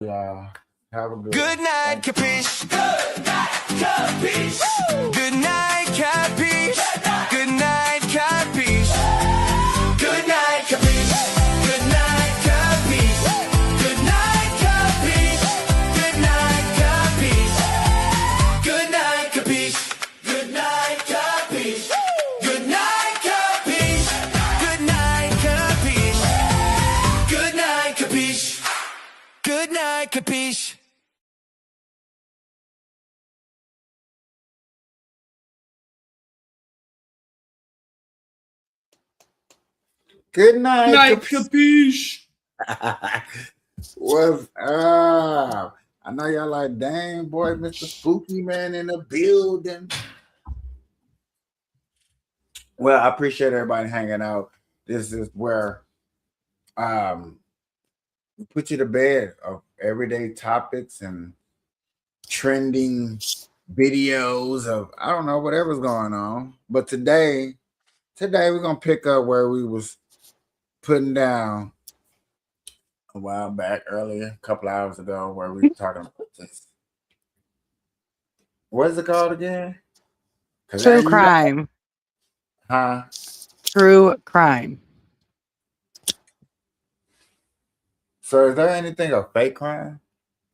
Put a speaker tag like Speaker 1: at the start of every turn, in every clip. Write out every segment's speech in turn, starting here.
Speaker 1: Yeah. Have a
Speaker 2: Good night, Kapeash. Good night, Kapeash. Good night, Kapeash. Good night, Kapeash. Good night, Kapeash. Good night, Kapeash. Good night, Kapeash. Good night, Kapeash. Good night, Kapeash. Good night, Kapeash. Good night, Kapeash. Good night, Kapeash. Good night, Kapeash. Good night, Kapeash.
Speaker 1: Good night,
Speaker 3: Night, Kapeash.
Speaker 1: What's up? I know y'all like, dang boy, Mr. Spooky Man in the building. Well, I appreciate everybody hanging out. This is where we put you to bed of everyday topics and trending videos of I don't know whatever's going on. But today we're gonna pick up where we was putting down a while back earlier, a couple hours ago, where we were talking about this. What is it called again?
Speaker 4: True crime.
Speaker 1: Huh?
Speaker 4: True crime.
Speaker 1: So is there anything of fake crime?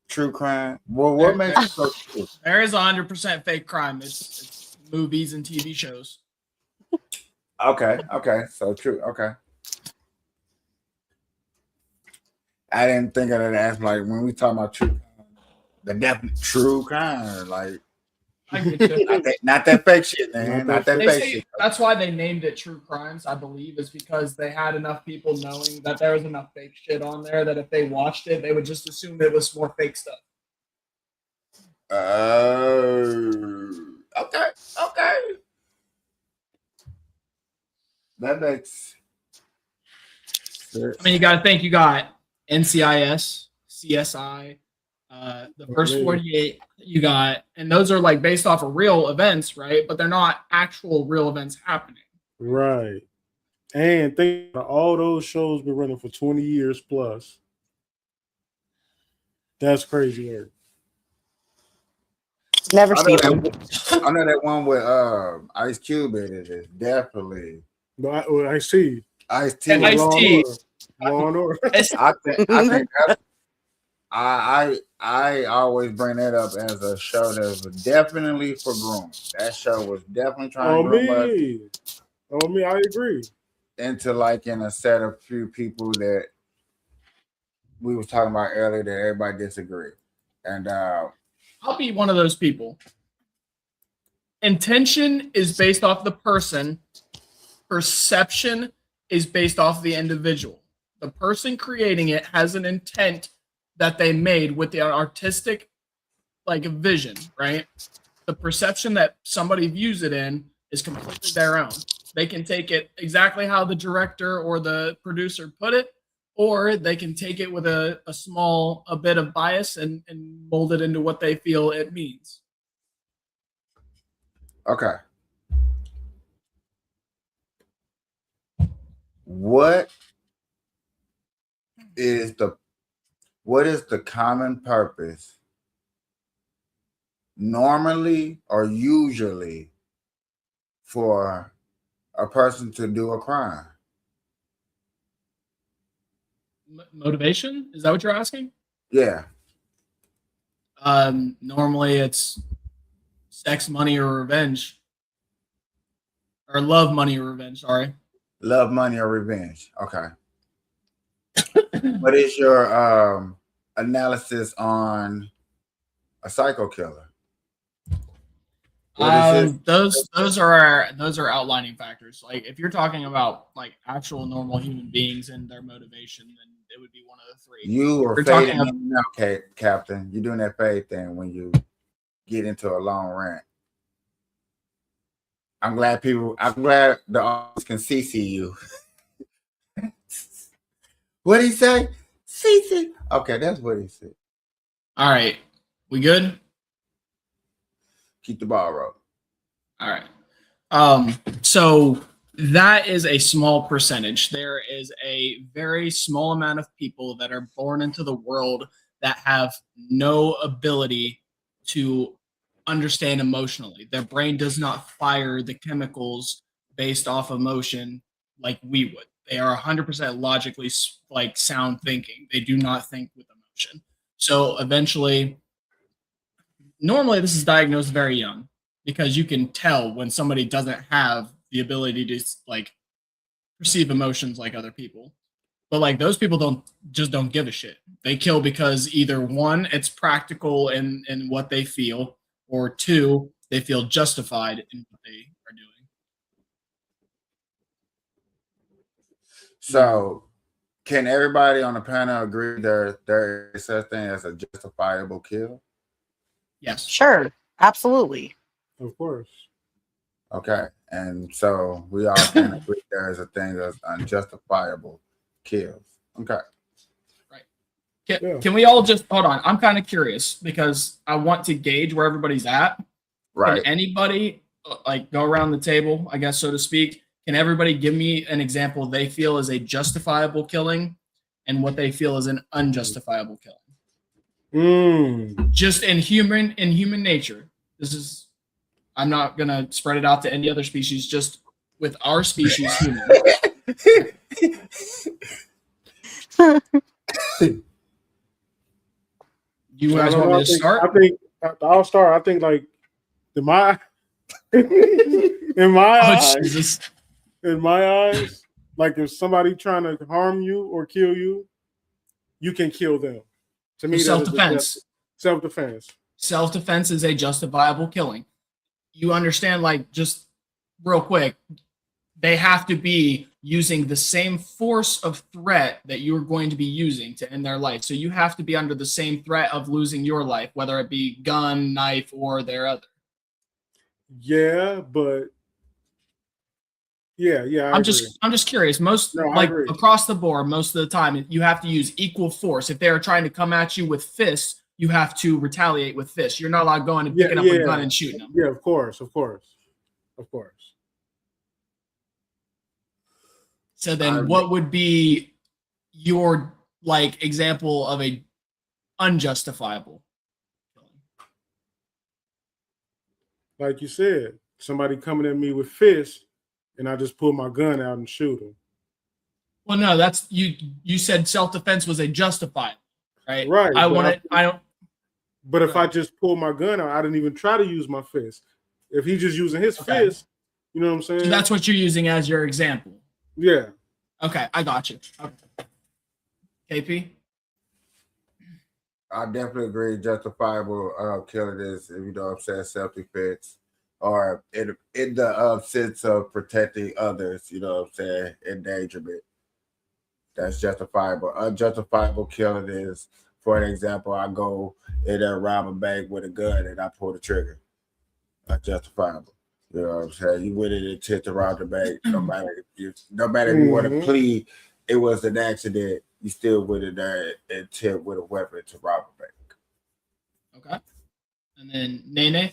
Speaker 1: True crime? Well, what makes it so true?
Speaker 3: There is 100% fake crime. It's movies and TV shows.
Speaker 1: Okay. So true. Okay. I didn't think of that as like when we talk about true crime, the definite true crime, like
Speaker 3: I get you.
Speaker 1: not that fake shit, man. Not that
Speaker 3: They
Speaker 1: fake
Speaker 3: say
Speaker 1: shit.
Speaker 3: that's why they named it True Crimes, I believe, is because they had enough people knowing that there was enough fake shit on there that if they watched it, they would just assume it was more fake stuff.
Speaker 1: Okay. That makes sense.
Speaker 3: I mean, you got to think you got NCIS, CSI, the First 48. You got, and those are like based off of real events, right? But they're not actual real events happening.
Speaker 5: Right. And think about all those shows been running for 20 years plus. That's crazy work.
Speaker 4: Never
Speaker 1: I
Speaker 4: seen
Speaker 1: know
Speaker 4: them.
Speaker 1: I know that one with Ice Cube in it is definitely
Speaker 5: But I see.
Speaker 1: Ice-T.
Speaker 3: And Ice-T.
Speaker 5: Law and Order.
Speaker 1: I think that's, I always bring that up as a show that was definitely for grooming. That show was definitely trying to groom us
Speaker 5: On me, I agree.
Speaker 1: into like in a set of few people that we was talking about earlier that everybody disagree. And
Speaker 3: I'll be one of those people. Intention is based off the person. Perception is based off the individual. The person creating it has an intent that they made with the artistic like vision, right? The perception that somebody views it in is completely their own. They can take it exactly how the director or the producer put it, or they can take it with a bit of bias and mold it into what they feel it means.
Speaker 1: okay. What is the common purpose normally or usually for a person to do a crime?
Speaker 3: Motivation? Is that what you're asking?
Speaker 1: Yeah.
Speaker 3: Normally it's sex, money, or revenge. Or love, money, or revenge, sorry.
Speaker 1: Love, money, or revenge. Okay. What is your analysis on a psycho killer?
Speaker 3: Those are outlining factors. Like if you're talking about like actual normal human beings and their motivation, then it would be one of the three.
Speaker 1: You are fading in now, Captain. You're doing that fade thing when you get into a long rant. I'm glad the audience can see you. What'd he say? See. Okay, that's what he said.
Speaker 3: All right. We good?
Speaker 1: Keep the ball rolling.
Speaker 3: All right. So that is a small percentage. There is a very small amount of people that are born into the world that have no ability to understand emotionally. Their brain does not fire the chemicals based off emotion like we would. They are 100% logically like sound thinking. They do not think with emotion. So eventually, normally this is diagnosed very young because you can tell when somebody doesn't have the ability to like perceive emotions like other people. But like those people don't give a shit. They kill because either one, it's practical in what they feel, or two, they feel justified in what they are doing.
Speaker 1: So, can everybody on the panel agree there is such thing as a justifiable kill?
Speaker 3: Yes.
Speaker 4: Sure. Absolutely.
Speaker 5: Of course.
Speaker 1: Okay, and so we all can agree there is a thing that's unjustifiable kills. Okay.
Speaker 3: Can we all just hold on? I'm kind of curious because I want to gauge where everybody's at.
Speaker 1: Right.
Speaker 3: Can anybody like go around the table, I guess, so to speak? Can everybody give me an example they feel is a justifiable killing and what they feel is an unjustifiable killing? Just in human nature. This is, I'm not gonna spread it out to any other species, just with our species, humans. You guys want me to start?
Speaker 5: I think I'll start. I think like in my eyes, in my eyes, like if somebody trying to harm you or kill you, you can kill them. To me,
Speaker 3: self-defense.
Speaker 5: Self-defense.
Speaker 3: Self-defense is a justifiable killing. You understand, like, just real quick, they have to be using the same force of threat that you're going to be using to end their life. So you have to be under the same threat of losing your life, whether it be gun, knife, or their other.
Speaker 5: Yeah, but yeah.
Speaker 3: I'm just curious. Across the board, most of the time, you have to use equal force. If they are trying to come at you with fists, you have to retaliate with fists. You're not allowed going and picking up a gun and shooting them.
Speaker 5: Yeah, of course.
Speaker 3: So then what would be your like example of a unjustifiable killing?
Speaker 5: Like you said, somebody coming at me with fists and I just pull my gun out and shoot them.
Speaker 3: Well, no, that's you said self-defense was a justifiable, right?
Speaker 5: Right. But if
Speaker 3: right.
Speaker 5: I just pull my gun out, I didn't even try to use my fist. If he's just using his fist, you know what I'm saying?
Speaker 3: So that's what you're using as your example.
Speaker 5: Yeah.
Speaker 3: Okay, I got you. Okay. KP?
Speaker 1: I definitely agree. Justifiable killing is, you know what I'm saying, self-defense or in the sense of protecting others, you know what I'm saying, endangerment. That's justifiable. Unjustifiable killing is, for an example, I go in a rob a bank with a gun and I pull the trigger. Unjustifiable. You know what I'm saying? You went in intent to rob the bank. No matter if you want to plead, it was an accident. You still went in there intent with a weapon to rob a bank.
Speaker 3: Okay. And then Nene?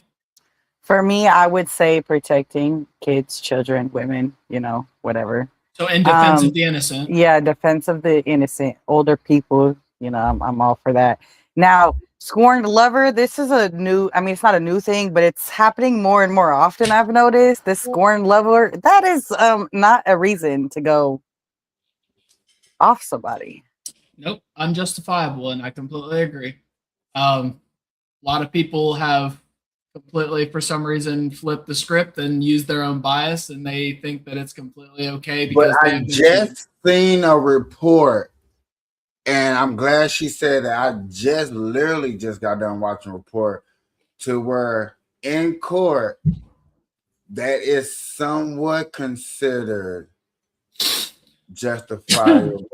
Speaker 4: For me, I would say protecting kids, children, women, you know, whatever.
Speaker 3: So in defense of the innocent.
Speaker 4: Yeah, defense of the innocent, older people, you know, I'm all for that. Now, scorned lover, this is a new, I mean, it's not a new thing, but it's happening more and more often, I've noticed. This scorned lover, that is not a reason to go off somebody.
Speaker 3: Nope, unjustifiable, and I completely agree. A lot of people have completely, for some reason, flipped the script and used their own bias, and they think that it's completely okay. Because
Speaker 1: but I just seen a report, and I'm glad she said that. I just literally just got done watching a report to where in court that is somewhat considered justifiable.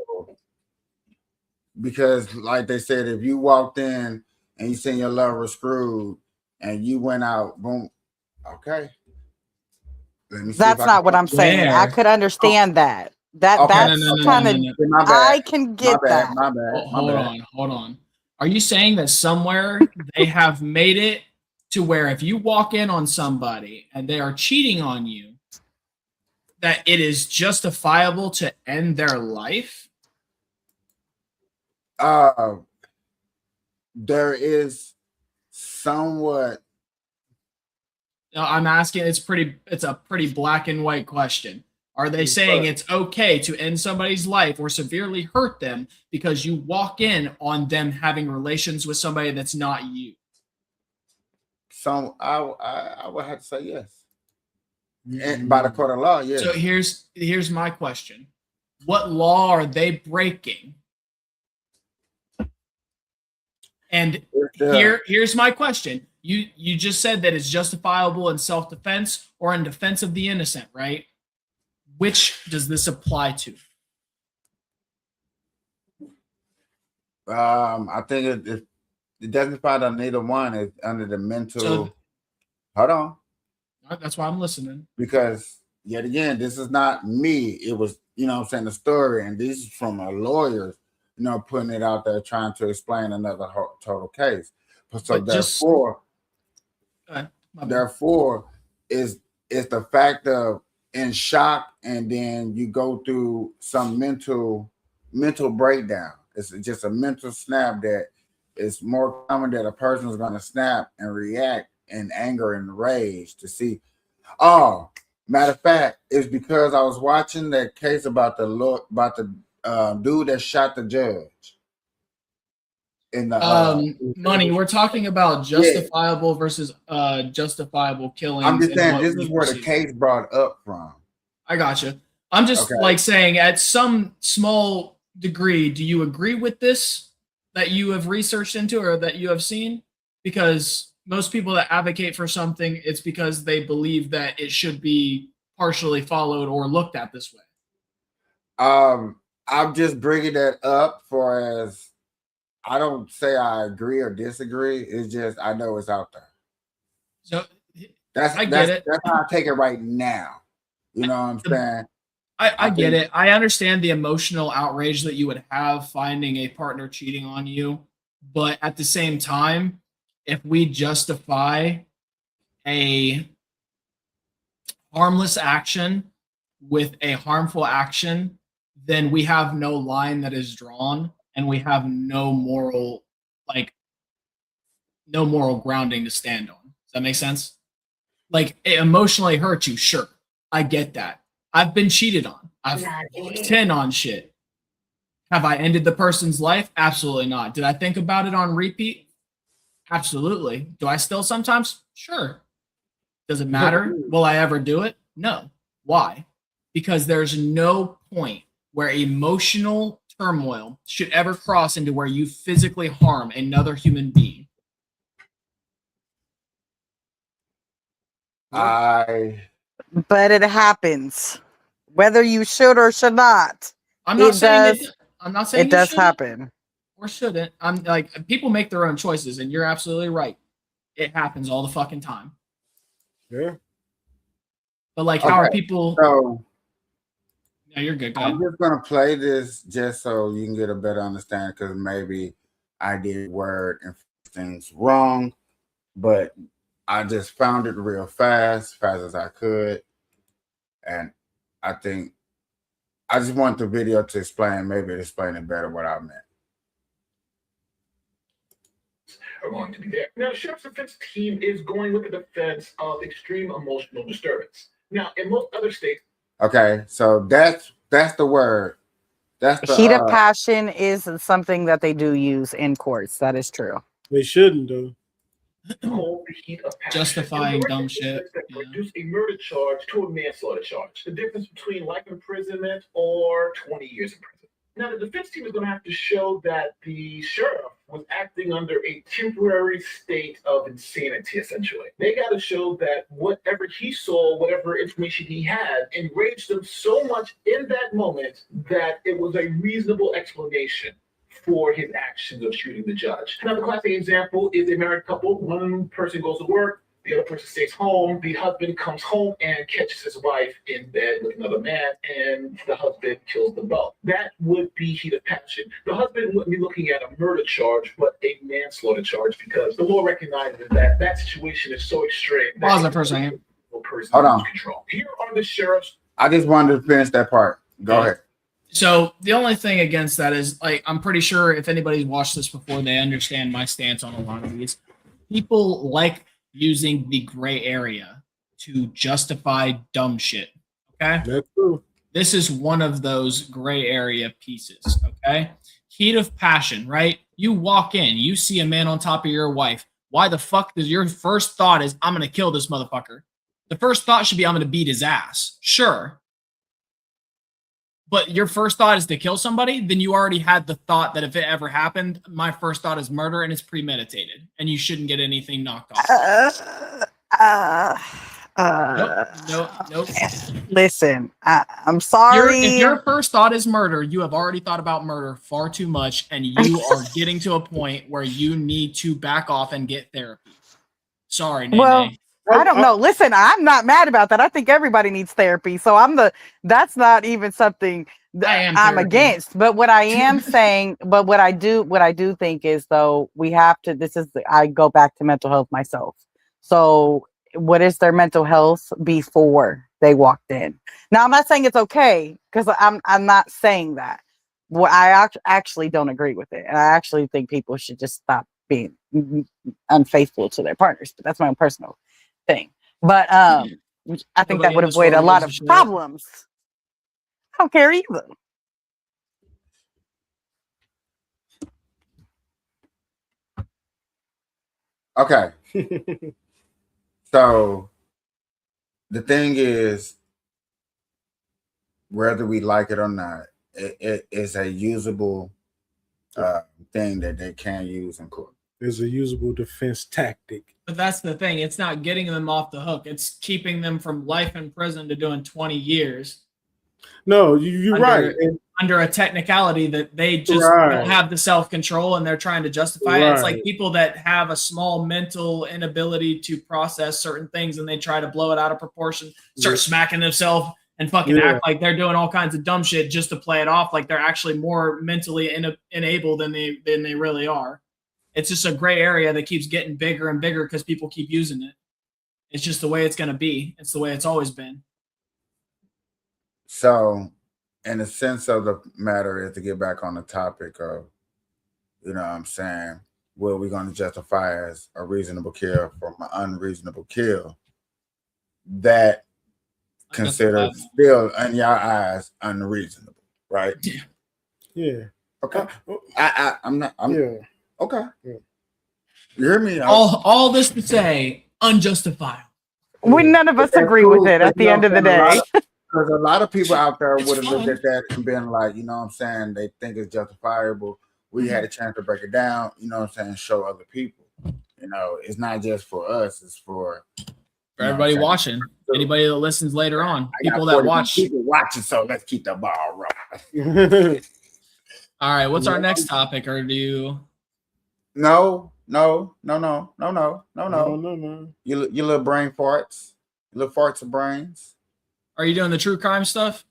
Speaker 1: Because, like they said, if you walked in and you seen your lover screwed and you went out, boom, okay.
Speaker 4: That's not what I'm saying. I could understand that. That's kind of, I can get that.
Speaker 1: My bad.
Speaker 3: Hold on. Are you saying that somewhere they have made it to where if you walk in on somebody and they are cheating on you, that it is justifiable to end their life?
Speaker 1: there is somewhat.
Speaker 3: I'm asking. It's a pretty black and white question. Are they saying it's okay to end somebody's life or severely hurt them because you walk in on them having relations with somebody that's not you?
Speaker 1: So I would have to say yes. And by the court of law, yes.
Speaker 3: So here's my question. What law are they breaking? And here's my question. You just said that it's justifiable in self-defense or in defense of the innocent, right? Which does this apply to?
Speaker 1: I think it doesn't apply to neither one. It's under the mental.
Speaker 3: So,
Speaker 1: hold on.
Speaker 3: That's why I'm listening.
Speaker 1: Because yet again, this is not me. It was, you know what I'm saying, the story, and this is from a lawyer, you know, putting it out there trying to explain another total case. So therefore, is the fact of in shock, and then you go through some mental breakdown. It's just a mental snap that it's more common that a person is going to snap and react in anger and rage to see. Oh, matter of fact, it's because I was watching that case about the dude that shot the judge. In the
Speaker 3: money, we're talking about justifiable versus justifiable killings.
Speaker 1: I'm just saying this is where the case brought up from.
Speaker 3: I gotcha. I'm just like saying, at some small degree, do you agree with this that you have researched into or that you have seen? Because most people that advocate for something, it's because they believe that it should be partially followed or looked at this way.
Speaker 1: I'm just bringing that up for as I don't say I agree or disagree. It's just I know it's out there.
Speaker 3: So
Speaker 1: that's how I take it right now. You know what I'm saying?
Speaker 3: I get it. I understand the emotional outrage that you would have finding a partner cheating on you, but at the same time, if we justify a harmless action with a harmful action, then we have no line that is drawn, and we have no moral grounding to stand on. Does that make sense? Like, it emotionally hurt you, sure. I get that. I've been cheated on. I've 10 on shit. Have I ended the person's life? Absolutely not. Did I think about it on repeat? Absolutely. Do I still sometimes? Sure. Does it matter? Will I ever do it? No. Why? Because there's no point where emotional turmoil should ever cross into where you physically harm another human being.
Speaker 4: But it happens, whether you should or should not.
Speaker 3: I'm not saying
Speaker 4: it does happen
Speaker 3: or shouldn't. I'm like, people make their own choices, and you're absolutely right. It happens all the fucking time.
Speaker 5: Yeah.
Speaker 3: But like, how are people?
Speaker 1: So,
Speaker 3: no, you're good. Go
Speaker 1: I'm
Speaker 3: ahead.
Speaker 1: just gonna play this just so you can get a better understanding, because maybe I did word and things wrong, but I just found it real fast as I could, and I think I just want the video to explain it better what I meant.
Speaker 6: Are going to be there. Now, the sheriff's defense team is going with the defense of extreme emotional disturbance. Now, in most other states.
Speaker 1: Okay, so that's the word. That's the
Speaker 4: heat of passion is something that they do use in courts. That is true.
Speaker 5: They shouldn't do.
Speaker 6: The heat of passion.
Speaker 3: Justifying dumb shit.
Speaker 6: That reduce a murder charge to a manslaughter charge. The difference between life imprisonment or 20 years in prison. Now, the defense team is going to have to show that the sheriff was acting under a temporary state of insanity, essentially. They got to show that whatever he saw, whatever information he had, enraged them so much in that moment that it was a reasonable explanation for his actions of shooting the judge. Another classic example is a married couple. One person goes to work, the other person stays home. The husband comes home and catches his wife in bed with another man, and the husband kills them both. That would be heat of passion. The husband wouldn't be looking at a murder charge, but a manslaughter charge, because the law recognizes that situation is so extreme.
Speaker 3: Pause that for a second.
Speaker 1: Hold on.
Speaker 6: Control. Here are the sheriff's.
Speaker 1: I just wanted to finish that part. Go ahead.
Speaker 3: So the only thing against that is, like, I'm pretty sure if anybody's watched this before, they understand my stance on a lot of these. People like using the gray area to justify dumb shit. Okay.
Speaker 5: That's true.
Speaker 3: This is one of those gray area pieces. Okay. Heat of passion, right? You walk in, you see a man on top of your wife. Why the fuck does your first thought is, I'm going to kill this motherfucker? The first thought should be, I'm going to beat his ass. Sure. But your first thought is to kill somebody, then you already had the thought that if it ever happened, my first thought is murder and it's premeditated and you shouldn't get anything knocked off. Nope.
Speaker 4: Listen, I'm
Speaker 3: If
Speaker 4: sorry.
Speaker 3: your first thought is murder, you have already thought about murder far too much and you are getting to a point where you need to back off and get therapy. Sorry, Nene.
Speaker 4: Well, I don't know. Listen, I'm not mad about that. I think everybody needs therapy. So that's not even something that I'm against. But what I am saying, what I do think is, though, we have to, I go back to mental health myself. So what is their mental health before they walked in? Now, I'm not saying it's okay, because I'm not saying that. Well, I actually don't agree with it. And I actually think people should just stop being unfaithful to their partners. But that's my own personal thing. But I think that would avoid a lot of problems. I don't care either.
Speaker 1: Okay. So the thing is, whether we like it or not, it is a usable thing that they can use in court.
Speaker 5: It's a usable defense tactic.
Speaker 3: But that's the thing. It's not getting them off the hook. It's keeping them from life in prison to doing 20 years.
Speaker 5: No, you're right.
Speaker 3: Under a technicality that they just don't have the self-control and they're trying to justify it. It's like people that have a small mental inability to process certain things and they try to blow it out of proportion, start smacking themselves and fucking act like they're doing all kinds of dumb shit just to play it off like they're actually more mentally enabled than they really are. It's just a gray area that keeps getting bigger and bigger because people keep using it. It's just the way it's going to be. It's the way it's always been.
Speaker 1: So, in the sense of the matter is to get back on the topic of, you know what I'm saying, what we're going to justify as a reasonable kill from an unreasonable kill, that considered still in your eyes unreasonable, right?
Speaker 5: Yeah.
Speaker 1: Okay. Okay. Yeah. You hear me?
Speaker 3: All this to say, unjustifiable.
Speaker 4: None of us agree with it at the end of the day.
Speaker 1: Because a lot of people out there would have looked at that and been like, you know what I'm saying, they think it's justifiable. We had a chance to break it down, you know what I'm saying, show other people. You know, it's not just for us, it's for
Speaker 3: everybody watching. Anybody that listens later on. People that watch.
Speaker 1: People watching, so let's keep the ball rolling.
Speaker 3: All right, what's our next topic? Or do you?
Speaker 1: No. You little brain farts. You little farts of brains.
Speaker 3: Are you doing the true crime stuff?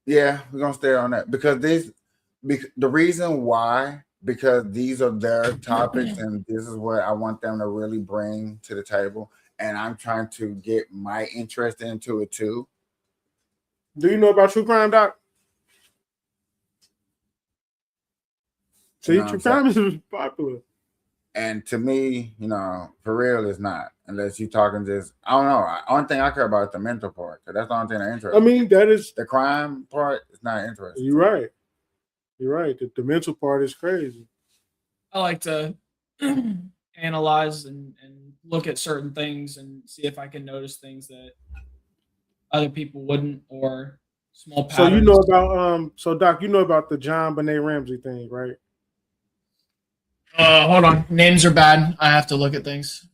Speaker 1: Yeah, we're gonna stay on that because the reason why, because these are their topics and this is what I want them to really bring to the table, and I'm trying to get my interest into it too.
Speaker 5: Do you know about true crime, Doc? See, true crime is popular.
Speaker 1: And to me, you know, for real, it's not. Unless you're talking just, I don't know. Only thing I care about is the mental part. Because that's the only thing that interests me.
Speaker 5: I mean, that is...
Speaker 1: The crime part is not interesting.
Speaker 5: You're right. You're right. The mental part is crazy.
Speaker 3: I like to analyze and look at certain things and see if I can notice things that other people wouldn't, or small patterns.
Speaker 5: So you know about, Doc, you know about the John Benet Ramsey thing, right?
Speaker 3: Hold on. Names are bad. I have to look at things.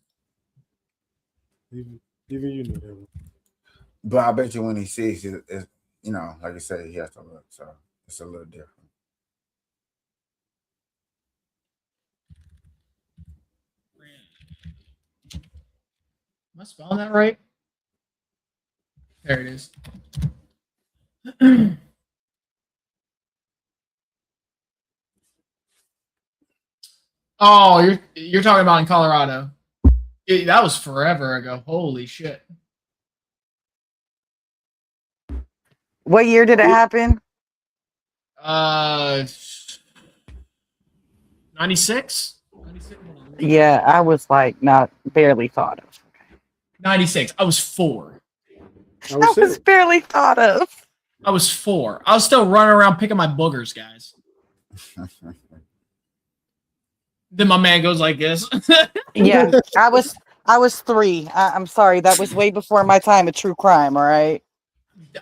Speaker 5: Even you know that.
Speaker 1: But I bet you when he sees it, you know, like I said, he has to look. So it's a little different.
Speaker 3: Am I spelling that right? There it is. Oh, you're talking about in Colorado. That was forever ago. Holy shit.
Speaker 4: What year did it happen?
Speaker 3: 96?
Speaker 4: Yeah, I was like not barely thought of.
Speaker 3: 96. I was 4.
Speaker 5: I
Speaker 4: I
Speaker 5: was
Speaker 4: was
Speaker 5: sick.
Speaker 4: barely thought of.
Speaker 3: I was 4. I was still running around picking my boogers, guys. Then my man goes like this.
Speaker 4: Yeah, I was 3. I'm sorry, that was way before my time of true crime. All right.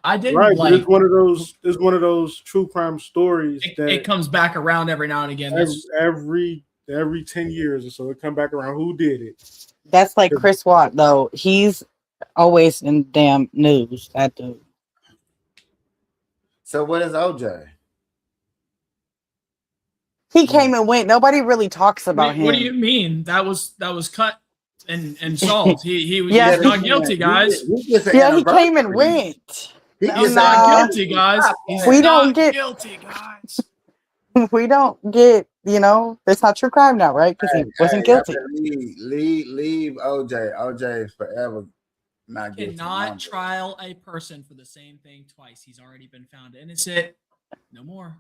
Speaker 3: I didn't
Speaker 5: Right, but
Speaker 3: like
Speaker 5: it's one of those. It's one of those true crime stories
Speaker 3: it,
Speaker 5: that
Speaker 3: it comes back around every now and again. That's
Speaker 5: every 10 years or so it come back around. Who did it?
Speaker 4: That's like Chris Watt though. He's always in damn news. That dude.
Speaker 1: So what is OJ?
Speaker 4: He came and went. Nobody really talks about him.
Speaker 3: what do you mean? That was cut and solved. He was
Speaker 4: Yeah.
Speaker 3: he's not guilty, guys.
Speaker 4: Yeah, he came and went.
Speaker 1: He
Speaker 4: No,
Speaker 1: gets
Speaker 3: He's not
Speaker 4: nah.
Speaker 3: guilty, guys. He's
Speaker 4: We
Speaker 3: not
Speaker 4: don't get-
Speaker 3: guilty, guys.
Speaker 4: We don't get, it's not true crime now, right? Because he wasn't guilty.
Speaker 1: Leave OJ. OJ is forever not guilty.
Speaker 3: Cannot trial a person for the same thing twice. He's already been found innocent. No more.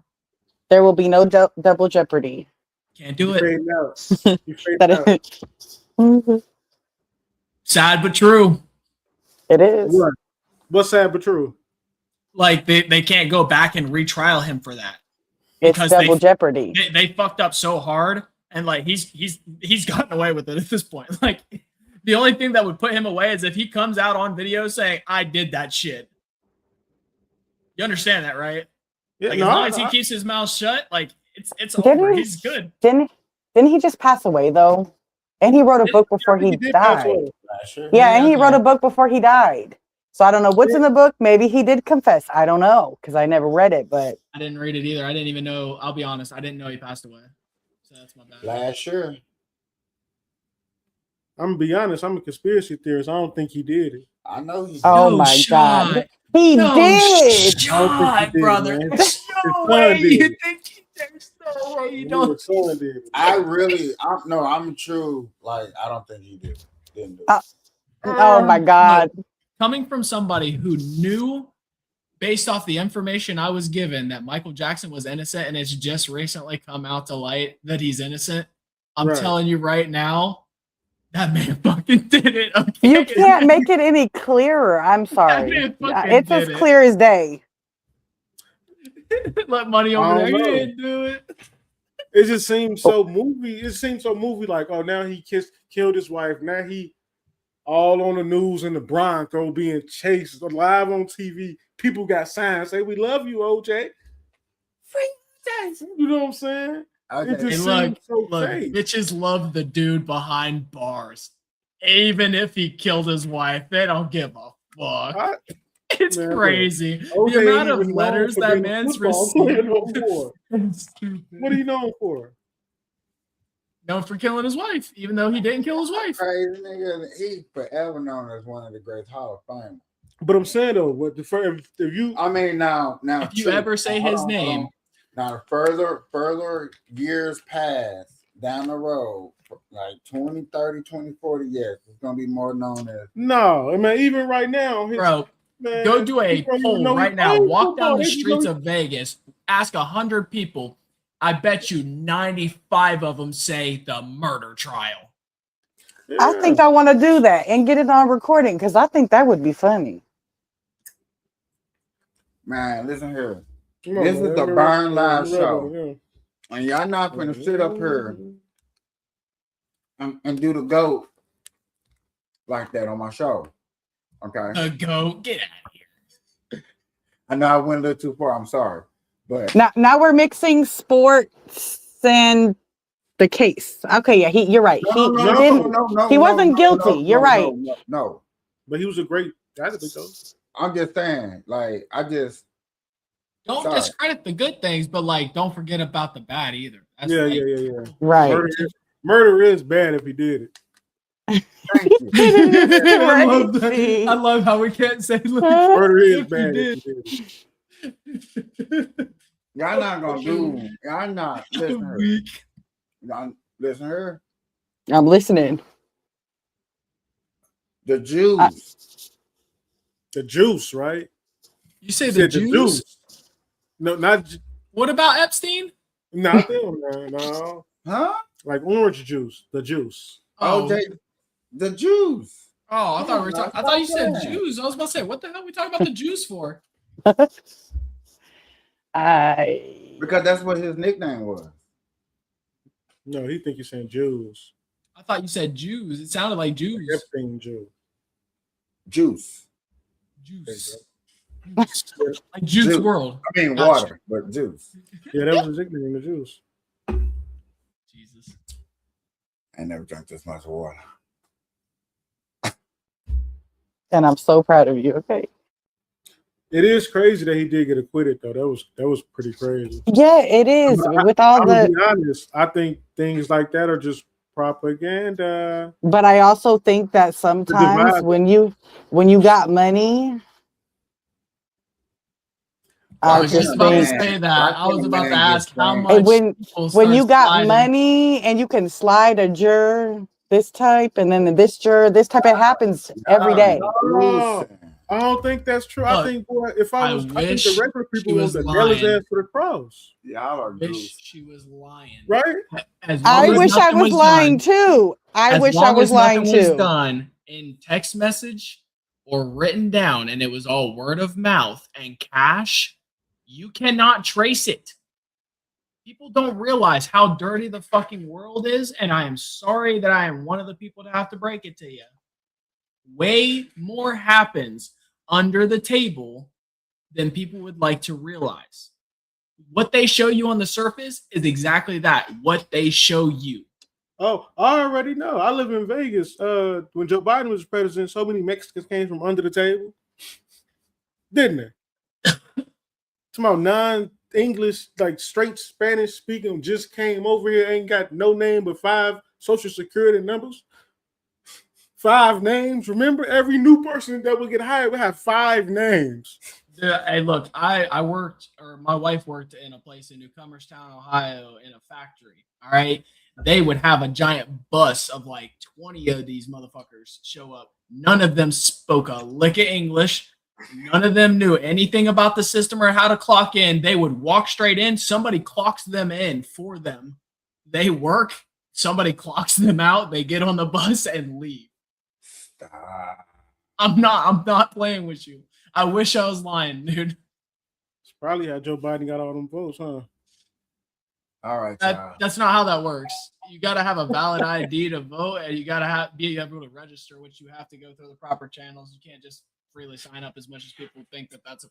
Speaker 4: There will be no double jeopardy.
Speaker 3: Can't do
Speaker 5: You
Speaker 3: it.
Speaker 5: fading out. You fading
Speaker 4: That
Speaker 5: out.
Speaker 4: is,
Speaker 3: Sad but true.
Speaker 4: it is.
Speaker 5: What? What's sad but true?
Speaker 3: Like they can't go back and retrial him for that.
Speaker 4: It's
Speaker 3: Because
Speaker 4: double jeopardy.
Speaker 3: They fucked up so hard, and like he's gotten away with it at this point. Like the only thing that would put him away is if he comes out on video saying, "I did that shit." You understand that, right?
Speaker 5: Yeah,
Speaker 3: Like
Speaker 5: no,
Speaker 3: as long as
Speaker 5: I-
Speaker 3: he keeps his mouth shut, like it's
Speaker 4: Didn't
Speaker 3: over.
Speaker 4: he-
Speaker 3: He's good.
Speaker 4: Didn't he just pass away though? And he wrote a book before he
Speaker 5: did pass
Speaker 4: died.
Speaker 5: away.
Speaker 4: Yeah, and he
Speaker 3: okay.
Speaker 4: wrote a book before he died. So I don't know what's in the book. Maybe he did confess. I don't know because I never read it. But
Speaker 3: I didn't read it either. I didn't even know. I'll be honest. I didn't know he passed away. So that's my bad.
Speaker 1: Last year.
Speaker 5: I'm gonna be honest. I'm a conspiracy theorist. I don't think he did it.
Speaker 1: I know he
Speaker 4: oh
Speaker 3: No
Speaker 4: my
Speaker 3: shot.
Speaker 4: god, he
Speaker 3: No
Speaker 4: did.
Speaker 3: shot,
Speaker 5: did,
Speaker 3: brother.
Speaker 5: man.
Speaker 3: There's no
Speaker 5: son
Speaker 3: way
Speaker 5: did.
Speaker 3: you think there's no way you don't.
Speaker 5: His son did it.
Speaker 1: I'm true. Like I don't think he did. Didn't do it.
Speaker 4: Oh my god.
Speaker 3: Coming from somebody who knew, based off the information I was given, that Michael Jackson was innocent, and it's just recently come out to light that he's innocent. I'm
Speaker 5: Right.
Speaker 3: telling you right now, that man fucking did it. Okay?
Speaker 4: You can't make it any clearer. I'm sorry.
Speaker 3: man fucking
Speaker 4: It's as
Speaker 3: did it.
Speaker 4: clear as day.
Speaker 3: Let money over
Speaker 5: I
Speaker 3: there.
Speaker 5: don't
Speaker 3: He
Speaker 5: know.
Speaker 3: didn't do it.
Speaker 5: It just seems so movie. It seems so movie like, oh, now he killed his wife. Now he all on the news in the Bronco being chased live on TV. People got signs say, "We love you, OJ." You know what I'm saying?
Speaker 1: Okay.
Speaker 5: It just
Speaker 3: Hey,
Speaker 5: seems so
Speaker 3: Look,
Speaker 5: fake.
Speaker 3: bitches love the dude behind bars. Even if he killed his wife, they don't give a fuck.
Speaker 5: I-
Speaker 3: It's
Speaker 5: Man,
Speaker 3: crazy.
Speaker 5: OJ
Speaker 3: The amount
Speaker 5: ain't
Speaker 3: of
Speaker 5: even
Speaker 3: letters
Speaker 5: known for
Speaker 3: that
Speaker 5: being a
Speaker 3: man's
Speaker 5: football player
Speaker 3: received.
Speaker 5: no more. What are you known for?
Speaker 3: Known for killing his wife, even though he didn't kill his wife.
Speaker 1: Crazy nigga. He forever known as one of the great Hall of Fame.
Speaker 5: But I'm saying though, what the if you
Speaker 1: I mean, now,
Speaker 3: If you
Speaker 1: true.
Speaker 3: ever say
Speaker 1: Hold
Speaker 3: his
Speaker 1: on, hold
Speaker 3: name,
Speaker 1: on. Now, further years pass down the road, like 20, 30, 20, 40 years, it's gonna be more known as.
Speaker 5: no, I mean even right now,
Speaker 3: bro,
Speaker 5: man,
Speaker 3: go do a
Speaker 5: people don't even know
Speaker 3: poll
Speaker 5: he
Speaker 3: right now.
Speaker 5: played
Speaker 3: Walk down
Speaker 5: football.
Speaker 3: the
Speaker 5: They just
Speaker 3: streets
Speaker 5: know
Speaker 3: of Vegas, ask 100 people. I bet you 95 of them say the murder trial.
Speaker 5: he-
Speaker 4: I
Speaker 5: Yeah.
Speaker 4: think I want to do that and get it on recording because I think that would be funny.
Speaker 1: Man, listen here.
Speaker 5: Come on,
Speaker 1: This
Speaker 5: man.
Speaker 1: is the
Speaker 5: Let me
Speaker 1: Burn
Speaker 5: rub-
Speaker 1: Live
Speaker 5: let me rub
Speaker 1: show.
Speaker 5: on him.
Speaker 1: And y'all not gonna sit up here and do the GOAT like that on my show. Okay.
Speaker 3: Go get out of here.
Speaker 1: I know I went a little too far. I'm sorry. But
Speaker 4: Now we're mixing sports and the case. Okay, yeah, you're right. He didn't. He wasn't guilty. You're right.
Speaker 1: No.
Speaker 5: But he was a great athlete though.
Speaker 1: I'm just saying, like,
Speaker 3: Don't
Speaker 1: Sorry.
Speaker 3: discredit the good things, but like, don't forget about the bad either. That's
Speaker 5: Yeah,
Speaker 3: like,
Speaker 5: yeah.
Speaker 4: Right.
Speaker 5: Murder is bad if he did it.
Speaker 1: thank you.
Speaker 3: I love that.
Speaker 4: Crazy.
Speaker 3: I love how we can't say like,
Speaker 5: Murder is
Speaker 3: if he
Speaker 5: bad
Speaker 3: did.
Speaker 5: if he did it.
Speaker 1: Y'all not gonna do. Y'all not listen here.
Speaker 3: Weak.
Speaker 1: Y'all listen here.
Speaker 4: I'm listening.
Speaker 1: The Jews.
Speaker 5: The juice, right?
Speaker 3: You say
Speaker 5: You
Speaker 3: the
Speaker 5: said
Speaker 3: Jews?
Speaker 5: No, not
Speaker 3: What about Epstein?
Speaker 5: Not them, no.
Speaker 1: Huh?
Speaker 5: Like orange juice, the juice.
Speaker 1: Oh, the Jews.
Speaker 3: Oh, I thought we were talking. I thought you said
Speaker 1: Stop that.
Speaker 3: Jews. I was about to say, what the hell are we talking about the Jews for?
Speaker 1: Because that's what his nickname was.
Speaker 5: No, he think you're saying Jews.
Speaker 3: I thought you said Jews. It sounded like Jews.
Speaker 5: Epstein Jew.
Speaker 1: Juice.
Speaker 3: Juice. Like Juice
Speaker 1: Juice.
Speaker 3: World.
Speaker 1: I mean
Speaker 3: Gotcha.
Speaker 1: water, but juice.
Speaker 5: Yeah, that was his nickname, the Jews.
Speaker 3: Jesus.
Speaker 1: I never drank this much water.
Speaker 4: And I'm so proud of you. Okay.
Speaker 5: It is crazy that he did get acquitted, though. That was pretty crazy.
Speaker 4: Yeah, it is. With all
Speaker 5: I'm gonna
Speaker 4: the
Speaker 5: be honest. I think things like that are just propaganda.
Speaker 4: But I also think that sometimes
Speaker 5: divide.
Speaker 4: when you got money,
Speaker 3: I
Speaker 4: I
Speaker 3: was just
Speaker 4: just
Speaker 3: about to
Speaker 4: think
Speaker 3: say that. I was about to ask how
Speaker 1: Hey,
Speaker 3: much
Speaker 4: when
Speaker 3: people
Speaker 4: when you
Speaker 3: start
Speaker 4: got
Speaker 3: sliding.
Speaker 4: money and you can slide a juror this type and then this juror this type, it happens every day.
Speaker 5: Oh, I don't think that's true. I
Speaker 3: Look,
Speaker 5: think, boy, if I think
Speaker 3: wish
Speaker 5: the regular
Speaker 3: she
Speaker 5: people
Speaker 3: was
Speaker 5: want to nail his
Speaker 3: lying.
Speaker 5: ass to the cross,
Speaker 1: Y'all are
Speaker 3: Wish
Speaker 1: goose.
Speaker 3: she was lying.
Speaker 5: right?
Speaker 3: As long
Speaker 4: I
Speaker 3: as
Speaker 4: wish I
Speaker 3: nothing
Speaker 4: was lying
Speaker 3: done,
Speaker 4: too. I
Speaker 3: as
Speaker 4: wish I
Speaker 3: long
Speaker 4: was
Speaker 3: as
Speaker 4: lying
Speaker 3: nothing was
Speaker 4: too.
Speaker 3: done in text message or written down, and it was all word of mouth and cash, you cannot trace it. People don't realize how dirty the fucking world is, and I am sorry that I am one of the people to have to break it to you. Way more happens under the table than people would like to realize. What they show you on the surface is exactly that, what they show you.
Speaker 5: Oh, I already know. I live in Vegas. When Joe Biden was president, so many Mexicans came from under the table, didn't they? About non-English, like straight Spanish speaking, just came over here, ain't got no name but 5 social security numbers. 5 names. Remember, every new person that would get hired would have 5 names.
Speaker 3: Yeah, hey, look, I worked, or my wife worked in a place in Newcomerstown, Ohio, in a factory. All right. They would have a giant bus of like 20 of these motherfuckers show up. None of them spoke a lick of English. None of them knew anything about the system or how to clock in. They would walk straight in. Somebody clocks them in for them. They work. Somebody clocks them out. They get on the bus and leave.
Speaker 1: Stop.
Speaker 3: I'm not playing with you. I wish I was lying, dude.
Speaker 5: It's probably how Joe Biden got all them votes, huh?
Speaker 1: All right, y'all.
Speaker 3: That's not how that works. You got to have a valid ID to vote, and you got to be able to register, which you have to go through the proper channels. You can't just freely sign up as much as people think that that's a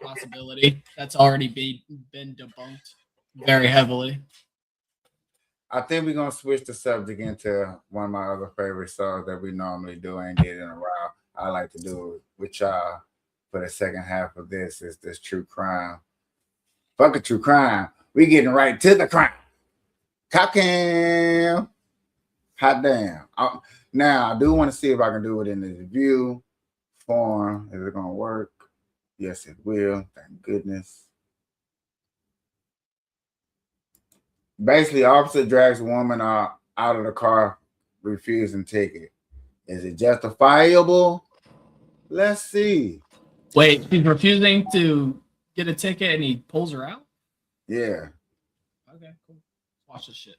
Speaker 3: possibility. That's already been debunked very heavily.
Speaker 1: I think we're gonna switch the subject into one of my other favorite songs that we normally do and get in a row. I like to do it with y'all for the second half of this. Is this true crime? Fuck a true crime. We getting right to the crime. Cockham. Hot damn. Now I do want to see if I can do it in the view form. Is it gonna work? Yes, it will. Thank goodness. Basically, officer drags a woman out of the car, refusing ticket. Is it justifiable? Let's see.
Speaker 3: Wait, she's refusing to get a ticket, and he pulls her out?
Speaker 1: Yeah.
Speaker 3: Okay, cool. Watch this shit.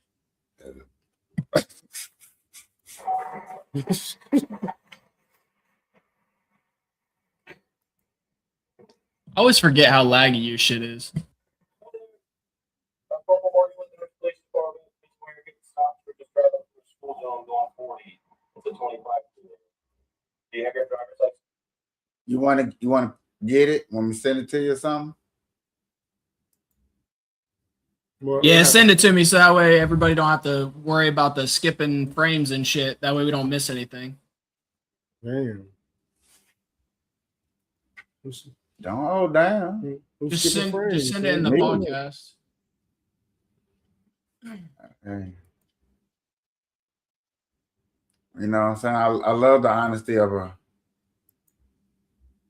Speaker 3: I always forget how laggy your shit is.
Speaker 1: You want to get it when we send it to you or something?
Speaker 3: Yeah, send it to me so that way everybody don't have to worry about the skipping frames and shit. That way we don't miss anything.
Speaker 5: Damn.
Speaker 1: Don't hold down.
Speaker 3: Just send it in the podcast.
Speaker 1: Okay. You know what I'm saying? I love the honesty of her.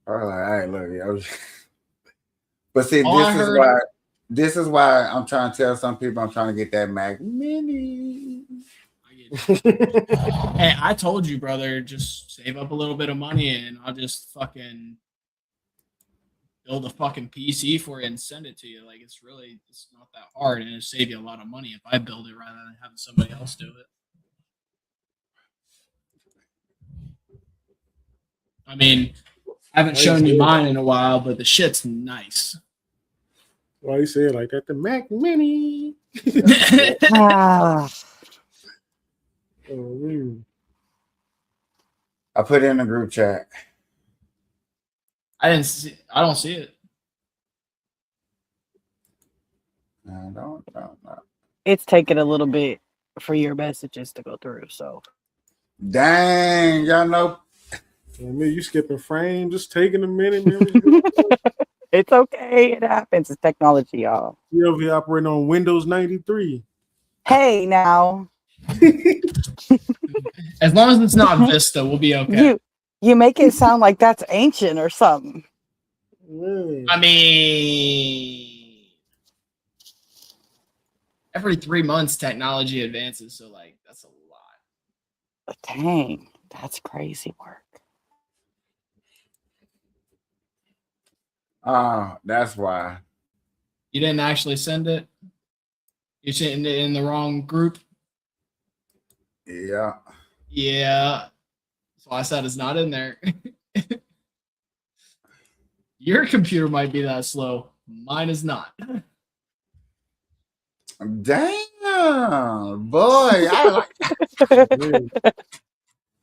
Speaker 1: I was like, hey, look, yo. But see, this is why I'm trying to tell some people I'm trying to get that Mac Mini.
Speaker 3: Hey, I told you, brother, just save up a little bit of money and I'll just fucking build a fucking PC for you and send it to you. Like it's not that hard, and it'll save you a lot of money if I build it rather than having somebody else do it. I mean, I haven't shown you mine in a while, but the shit's nice.
Speaker 5: Why you say it like that? The Mac Mini.
Speaker 4: Ah,
Speaker 1: I put it in the group chat.
Speaker 3: I don't see it.
Speaker 1: No.
Speaker 4: it's taking a little bit for your messages to go through. So
Speaker 1: Dang, y'all know.
Speaker 5: Man, you skipping frames, just taking a minute.
Speaker 4: it's okay. It happens. It's technology, y'all.
Speaker 5: You over here operating on Windows 93.
Speaker 4: Hey, now.
Speaker 3: As long as it's not Vista, we'll be okay.
Speaker 4: You make it sound like that's ancient or something.
Speaker 3: I mean, every 3 months technology advances, so like that's a lot.
Speaker 4: Dang, that's crazy work.
Speaker 1: That's why.
Speaker 3: You didn't actually send it? You sent it in the wrong group?
Speaker 1: Yeah.
Speaker 3: Yeah. So I said it's not in there. Your computer might be that slow. Mine is not.
Speaker 1: Damn, boy. I like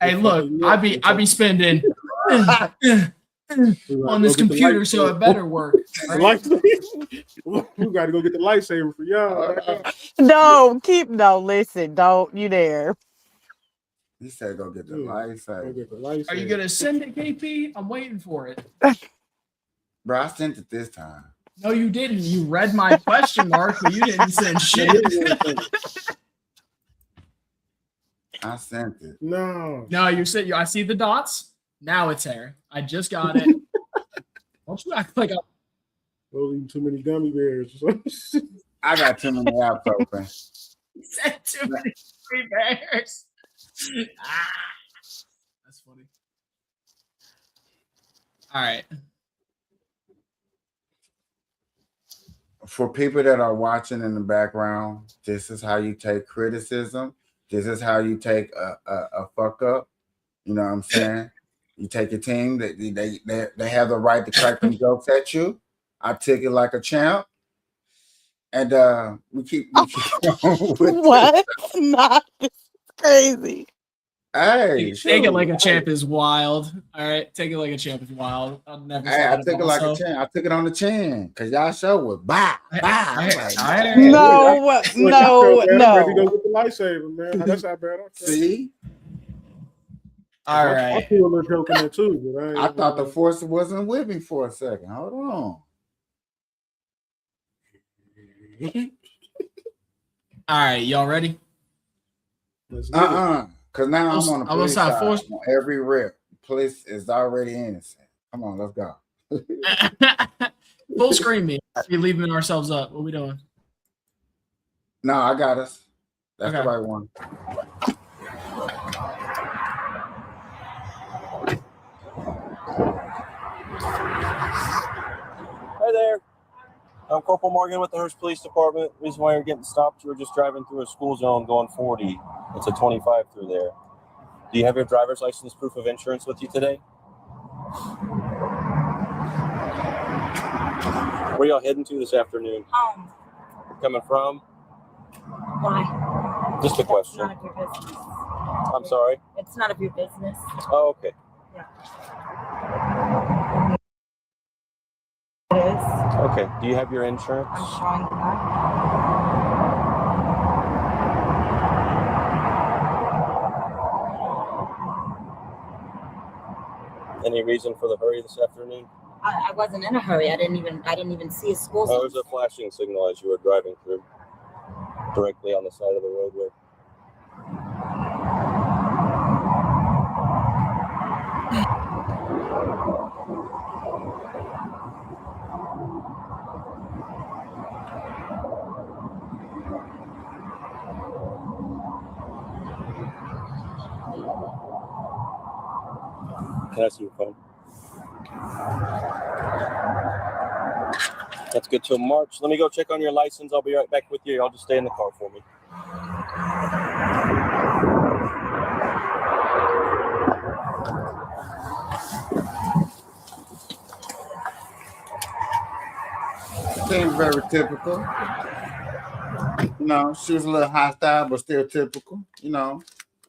Speaker 3: Hey, look, I be spending on this computer, so it better work. Right?
Speaker 5: We got to go get the lightsaber for y'all.
Speaker 4: No, listen, don't you dare.
Speaker 1: He said go get the lightsaber.
Speaker 3: Are you gonna send it, KP? I'm waiting for it.
Speaker 1: Bro, I sent it this time.
Speaker 3: No, you didn't. You read my question mark, but you didn't send shit.
Speaker 1: I sent it.
Speaker 5: No,
Speaker 3: you said I see the dots. Now it's there. I just got it. Don't you act like
Speaker 5: those eating too many gummy bears.
Speaker 1: I got too many apps open.
Speaker 3: said too many free bears. That's funny. All right.
Speaker 1: For people that are watching in the background, this is how you take criticism. This is how you take a fuck up. You know what I'm saying? You take your team, they have the right to crack them jokes at you. I took it like a champ. And we keep going with
Speaker 4: what? Not crazy.
Speaker 1: Hey,
Speaker 3: take it like a champ is wild. All right, take it like a champ is wild. I'll never.
Speaker 1: Hey, I took it like a champ. I took it on the chin because y'all show was bye.
Speaker 4: No.
Speaker 5: ready to go get the lightsaber, man. That's not bad.
Speaker 1: See?
Speaker 3: All
Speaker 5: I
Speaker 3: right.
Speaker 5: feel a little joke in there too, but
Speaker 1: I thought the force wasn't with me for a second. Hold on.
Speaker 3: All right, y'all ready?
Speaker 1: Because now I'm on the police side. On every rep. Police is already innocent. Come on, let's go.
Speaker 3: Full screen me. We leaving ourselves up. What are we doing?
Speaker 1: No, I got us. That's
Speaker 3: Okay.
Speaker 1: the right one.
Speaker 7: Hi there. I'm Corporal Morgan with the Hearst Police Department. Reason why you're getting stopped, you were just driving through a school zone going 40. It's a 25 through there. Do you have your driver's license proof of insurance with you today? Where y'all heading to this afternoon?
Speaker 8: Home.
Speaker 7: Coming from?
Speaker 8: Why?
Speaker 7: Just a question.
Speaker 8: It's none of your business.
Speaker 7: I'm sorry?
Speaker 8: It's none of your business.
Speaker 7: Oh, okay.
Speaker 8: Yeah. It is.
Speaker 7: Okay. Do you have your insurance?
Speaker 8: I'm showing you that.
Speaker 7: Any reason for the hurry this afternoon?
Speaker 8: I wasn't in a hurry. I didn't even see a school
Speaker 7: Oh,
Speaker 8: zone.
Speaker 7: there's a flashing signal as you were driving through, directly on the side of the roadway. Can I see your phone? That's good till March. Let me go check on your license. I'll be right back with you. I'll just stay in the car for me.
Speaker 1: Seems very typical. You know, she was a little hostile, but still typical. You know.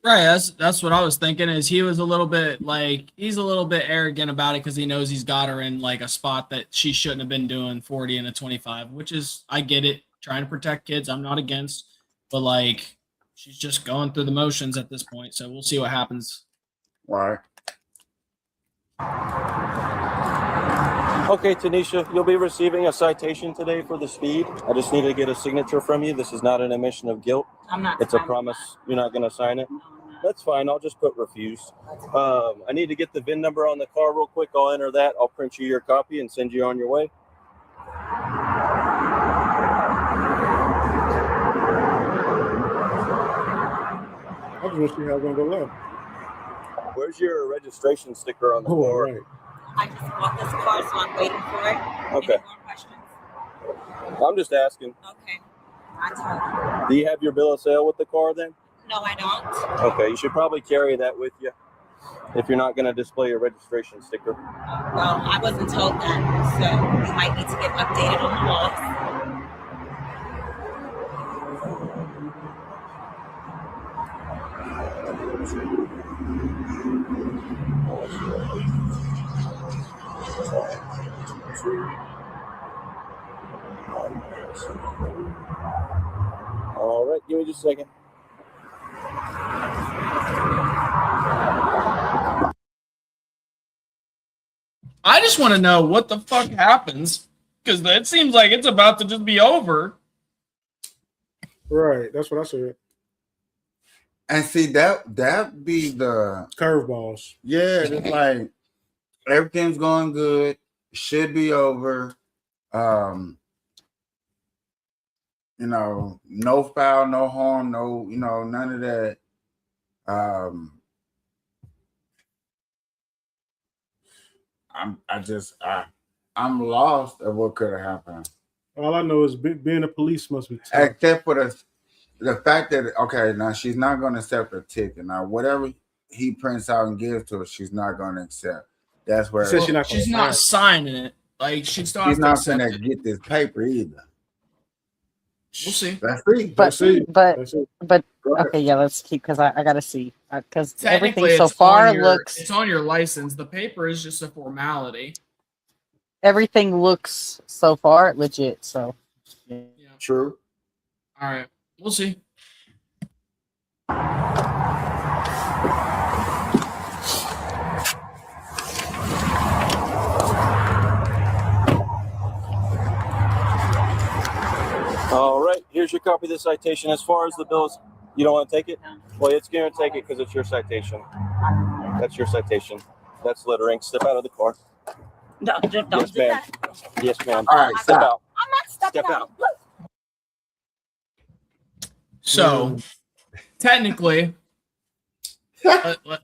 Speaker 3: Right, that's what I was thinking. Is he was a little bit like he's a little bit arrogant about it because he knows he's got her in like a spot that she shouldn't have been doing 40 and a 25, which is I get it, trying to protect kids. I'm not against, but like she's just going through the motions at this point. So we'll see what happens.
Speaker 1: Right.
Speaker 7: Okay, Tanisha, you'll be receiving a citation today for the speed. I just need to get a signature from you. This is not an admission of guilt.
Speaker 8: I'm not.
Speaker 7: It's a promise. You're not going to sign it? That's fine. I'll just put refused. I need to get the VIN number on the car real quick. I'll enter that. I'll print you your copy and send you on your way.
Speaker 5: I just want to see how it's going to go up.
Speaker 7: Where's your registration sticker on the
Speaker 5: Oh,
Speaker 7: car?
Speaker 5: right.
Speaker 8: I just bought this car, so I'm waiting for it.
Speaker 7: Okay.
Speaker 8: Any more questions?
Speaker 7: I'm just asking.
Speaker 8: Okay. That's all.
Speaker 7: Do you have your bill of sale with the car then?
Speaker 8: No, I don't.
Speaker 7: Okay, you should probably carry that with you if you're not going to display your registration sticker.
Speaker 8: Well, I wasn't told that, so you might need to get updated on the laws.
Speaker 7: All right, give me just a second.
Speaker 3: I just want to know what the fuck happens because it seems like it's about to just be over.
Speaker 5: Right. That's what I said.
Speaker 1: And see that be the
Speaker 5: Curveballs.
Speaker 1: yeah, it's like everything's going good, should be over. You know, no foul, no harm, no, you know, none of that. I'm lost at what could have happened.
Speaker 5: All I know is being a police must be tough.
Speaker 1: Except for the fact that okay, now she's not going to accept a ticket. Now whatever he prints out and gives to her, she's not going to accept. That's where
Speaker 5: She said
Speaker 3: She's not signing it. Like she still has
Speaker 1: she's
Speaker 3: to
Speaker 1: not
Speaker 3: accept
Speaker 1: going to
Speaker 3: it.
Speaker 1: get this paper either.
Speaker 3: We'll see.
Speaker 1: Let's see.
Speaker 4: But
Speaker 5: Let's see.
Speaker 4: but
Speaker 5: Let's see.
Speaker 4: but
Speaker 1: Go ahead.
Speaker 4: okay, yeah, let's keep because I gotta see because
Speaker 3: Technically,
Speaker 4: everything so
Speaker 3: it's
Speaker 4: far
Speaker 3: on your-
Speaker 4: looks
Speaker 3: it's on your license. The paper is just a formality.
Speaker 4: everything looks so far legit. So
Speaker 3: Yeah.
Speaker 1: True.
Speaker 3: All right. We'll see.
Speaker 7: All right, here's your copy of the citation. As far as the bills, you don't want to take it? Well, it's going to take it because it's your citation. That's your citation. That's littering. Step out of the car.
Speaker 8: Don't
Speaker 7: Yes,
Speaker 8: do
Speaker 7: ma'am.
Speaker 8: that.
Speaker 7: Yes, ma'am.
Speaker 1: All right,
Speaker 7: Step
Speaker 1: stop.
Speaker 7: out.
Speaker 8: I'm not stepping
Speaker 7: Step
Speaker 8: out.
Speaker 3: So, technically,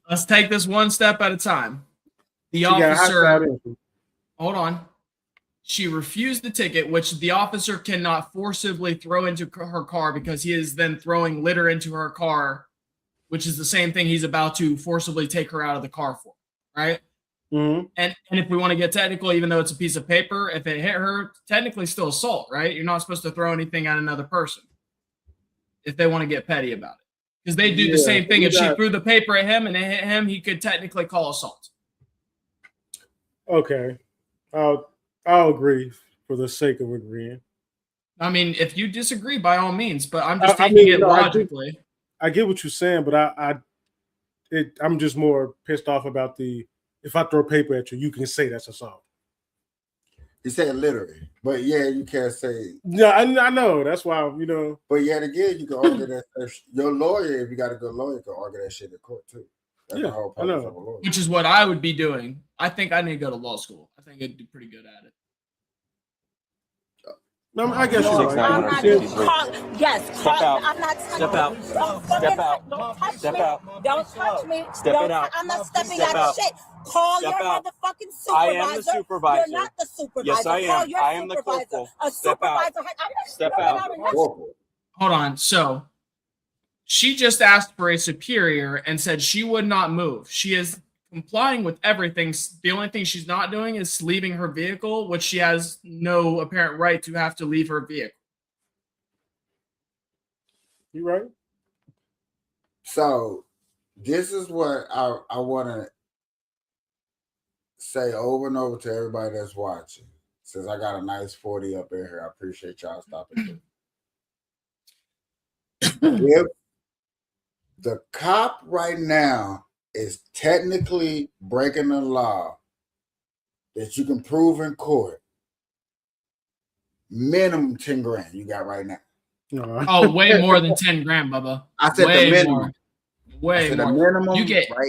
Speaker 3: let's take this one step at a time. The
Speaker 5: She got
Speaker 3: officer,
Speaker 5: hostile in.
Speaker 3: hold on. She refused the ticket, which the officer cannot forcibly throw into her car because he is then throwing litter into her car, which is the same thing he's about to forcibly take her out of the car for, right?
Speaker 5: Mm-hmm.
Speaker 3: And if we want to get technical, even though it's a piece of paper, if it hit her, technically still assault, right? You're not supposed to throw anything at another person if they want to get petty about it. Because they do the same thing. If she threw the paper at him and it hit him, he could technically call assault.
Speaker 5: Okay. I'll agree for the sake of agreeing.
Speaker 3: I mean, if you disagree, by all means, but I'm just taking it logically.
Speaker 5: I get what you're saying, but I'm just more pissed off about if I throw paper at you, you can say that's assault.
Speaker 1: He said literally, but yeah, you can't say.
Speaker 5: Yeah, I know. That's why
Speaker 1: But yet again, you can argue that your lawyer, if you got a good lawyer, can argue that shit in court too. That's the whole purpose of a lawyer.
Speaker 3: Which is what I would be doing. I think I need to go to law school. I think I'd do pretty good at it.
Speaker 5: No, I guess
Speaker 7: Six,
Speaker 5: you're
Speaker 7: nine,
Speaker 5: right.
Speaker 8: I'm
Speaker 7: hundred
Speaker 8: not
Speaker 7: fifty.
Speaker 8: yes,
Speaker 7: Step out.
Speaker 8: I'm not
Speaker 7: Step out.
Speaker 8: Don't
Speaker 7: Step
Speaker 8: fucking
Speaker 7: out.
Speaker 8: don't touch
Speaker 7: Step
Speaker 8: me.
Speaker 7: out.
Speaker 8: Don't touch me.
Speaker 7: Step
Speaker 8: Don't
Speaker 7: it out.
Speaker 8: I'm not stepping
Speaker 7: Step
Speaker 8: out
Speaker 7: out.
Speaker 8: of shit. Call
Speaker 7: Step
Speaker 8: your
Speaker 7: out.
Speaker 8: motherfucking supervisor.
Speaker 7: I am the supervisor.
Speaker 8: You're not the supervisor.
Speaker 7: Yes, I am.
Speaker 8: Call your
Speaker 7: I am the
Speaker 8: supervisor.
Speaker 7: corporal.
Speaker 8: A
Speaker 7: Step out.
Speaker 8: supervisor. I'm not
Speaker 7: Step
Speaker 8: stepping
Speaker 7: out.
Speaker 8: out of nothing.
Speaker 1: Corporal.
Speaker 3: Hold on. So she just asked for a superior and said she would not move. She is complying with everything. The only thing she's not doing is leaving her vehicle, which she has no apparent right to have to leave her vehicle.
Speaker 5: You right?
Speaker 1: So this is what I want to say over and over to everybody that's watching. Since I got a nice 40 up in here, I appreciate y'all stopping. If the cop right now is technically breaking the law that you can prove in court, minimum 10 grand you got right now.
Speaker 5: No.
Speaker 3: Oh, way more than 10 grand, Bubba.
Speaker 1: I said
Speaker 3: way
Speaker 1: the minimum.
Speaker 3: more. Way
Speaker 1: I said
Speaker 3: more.
Speaker 1: the minimum.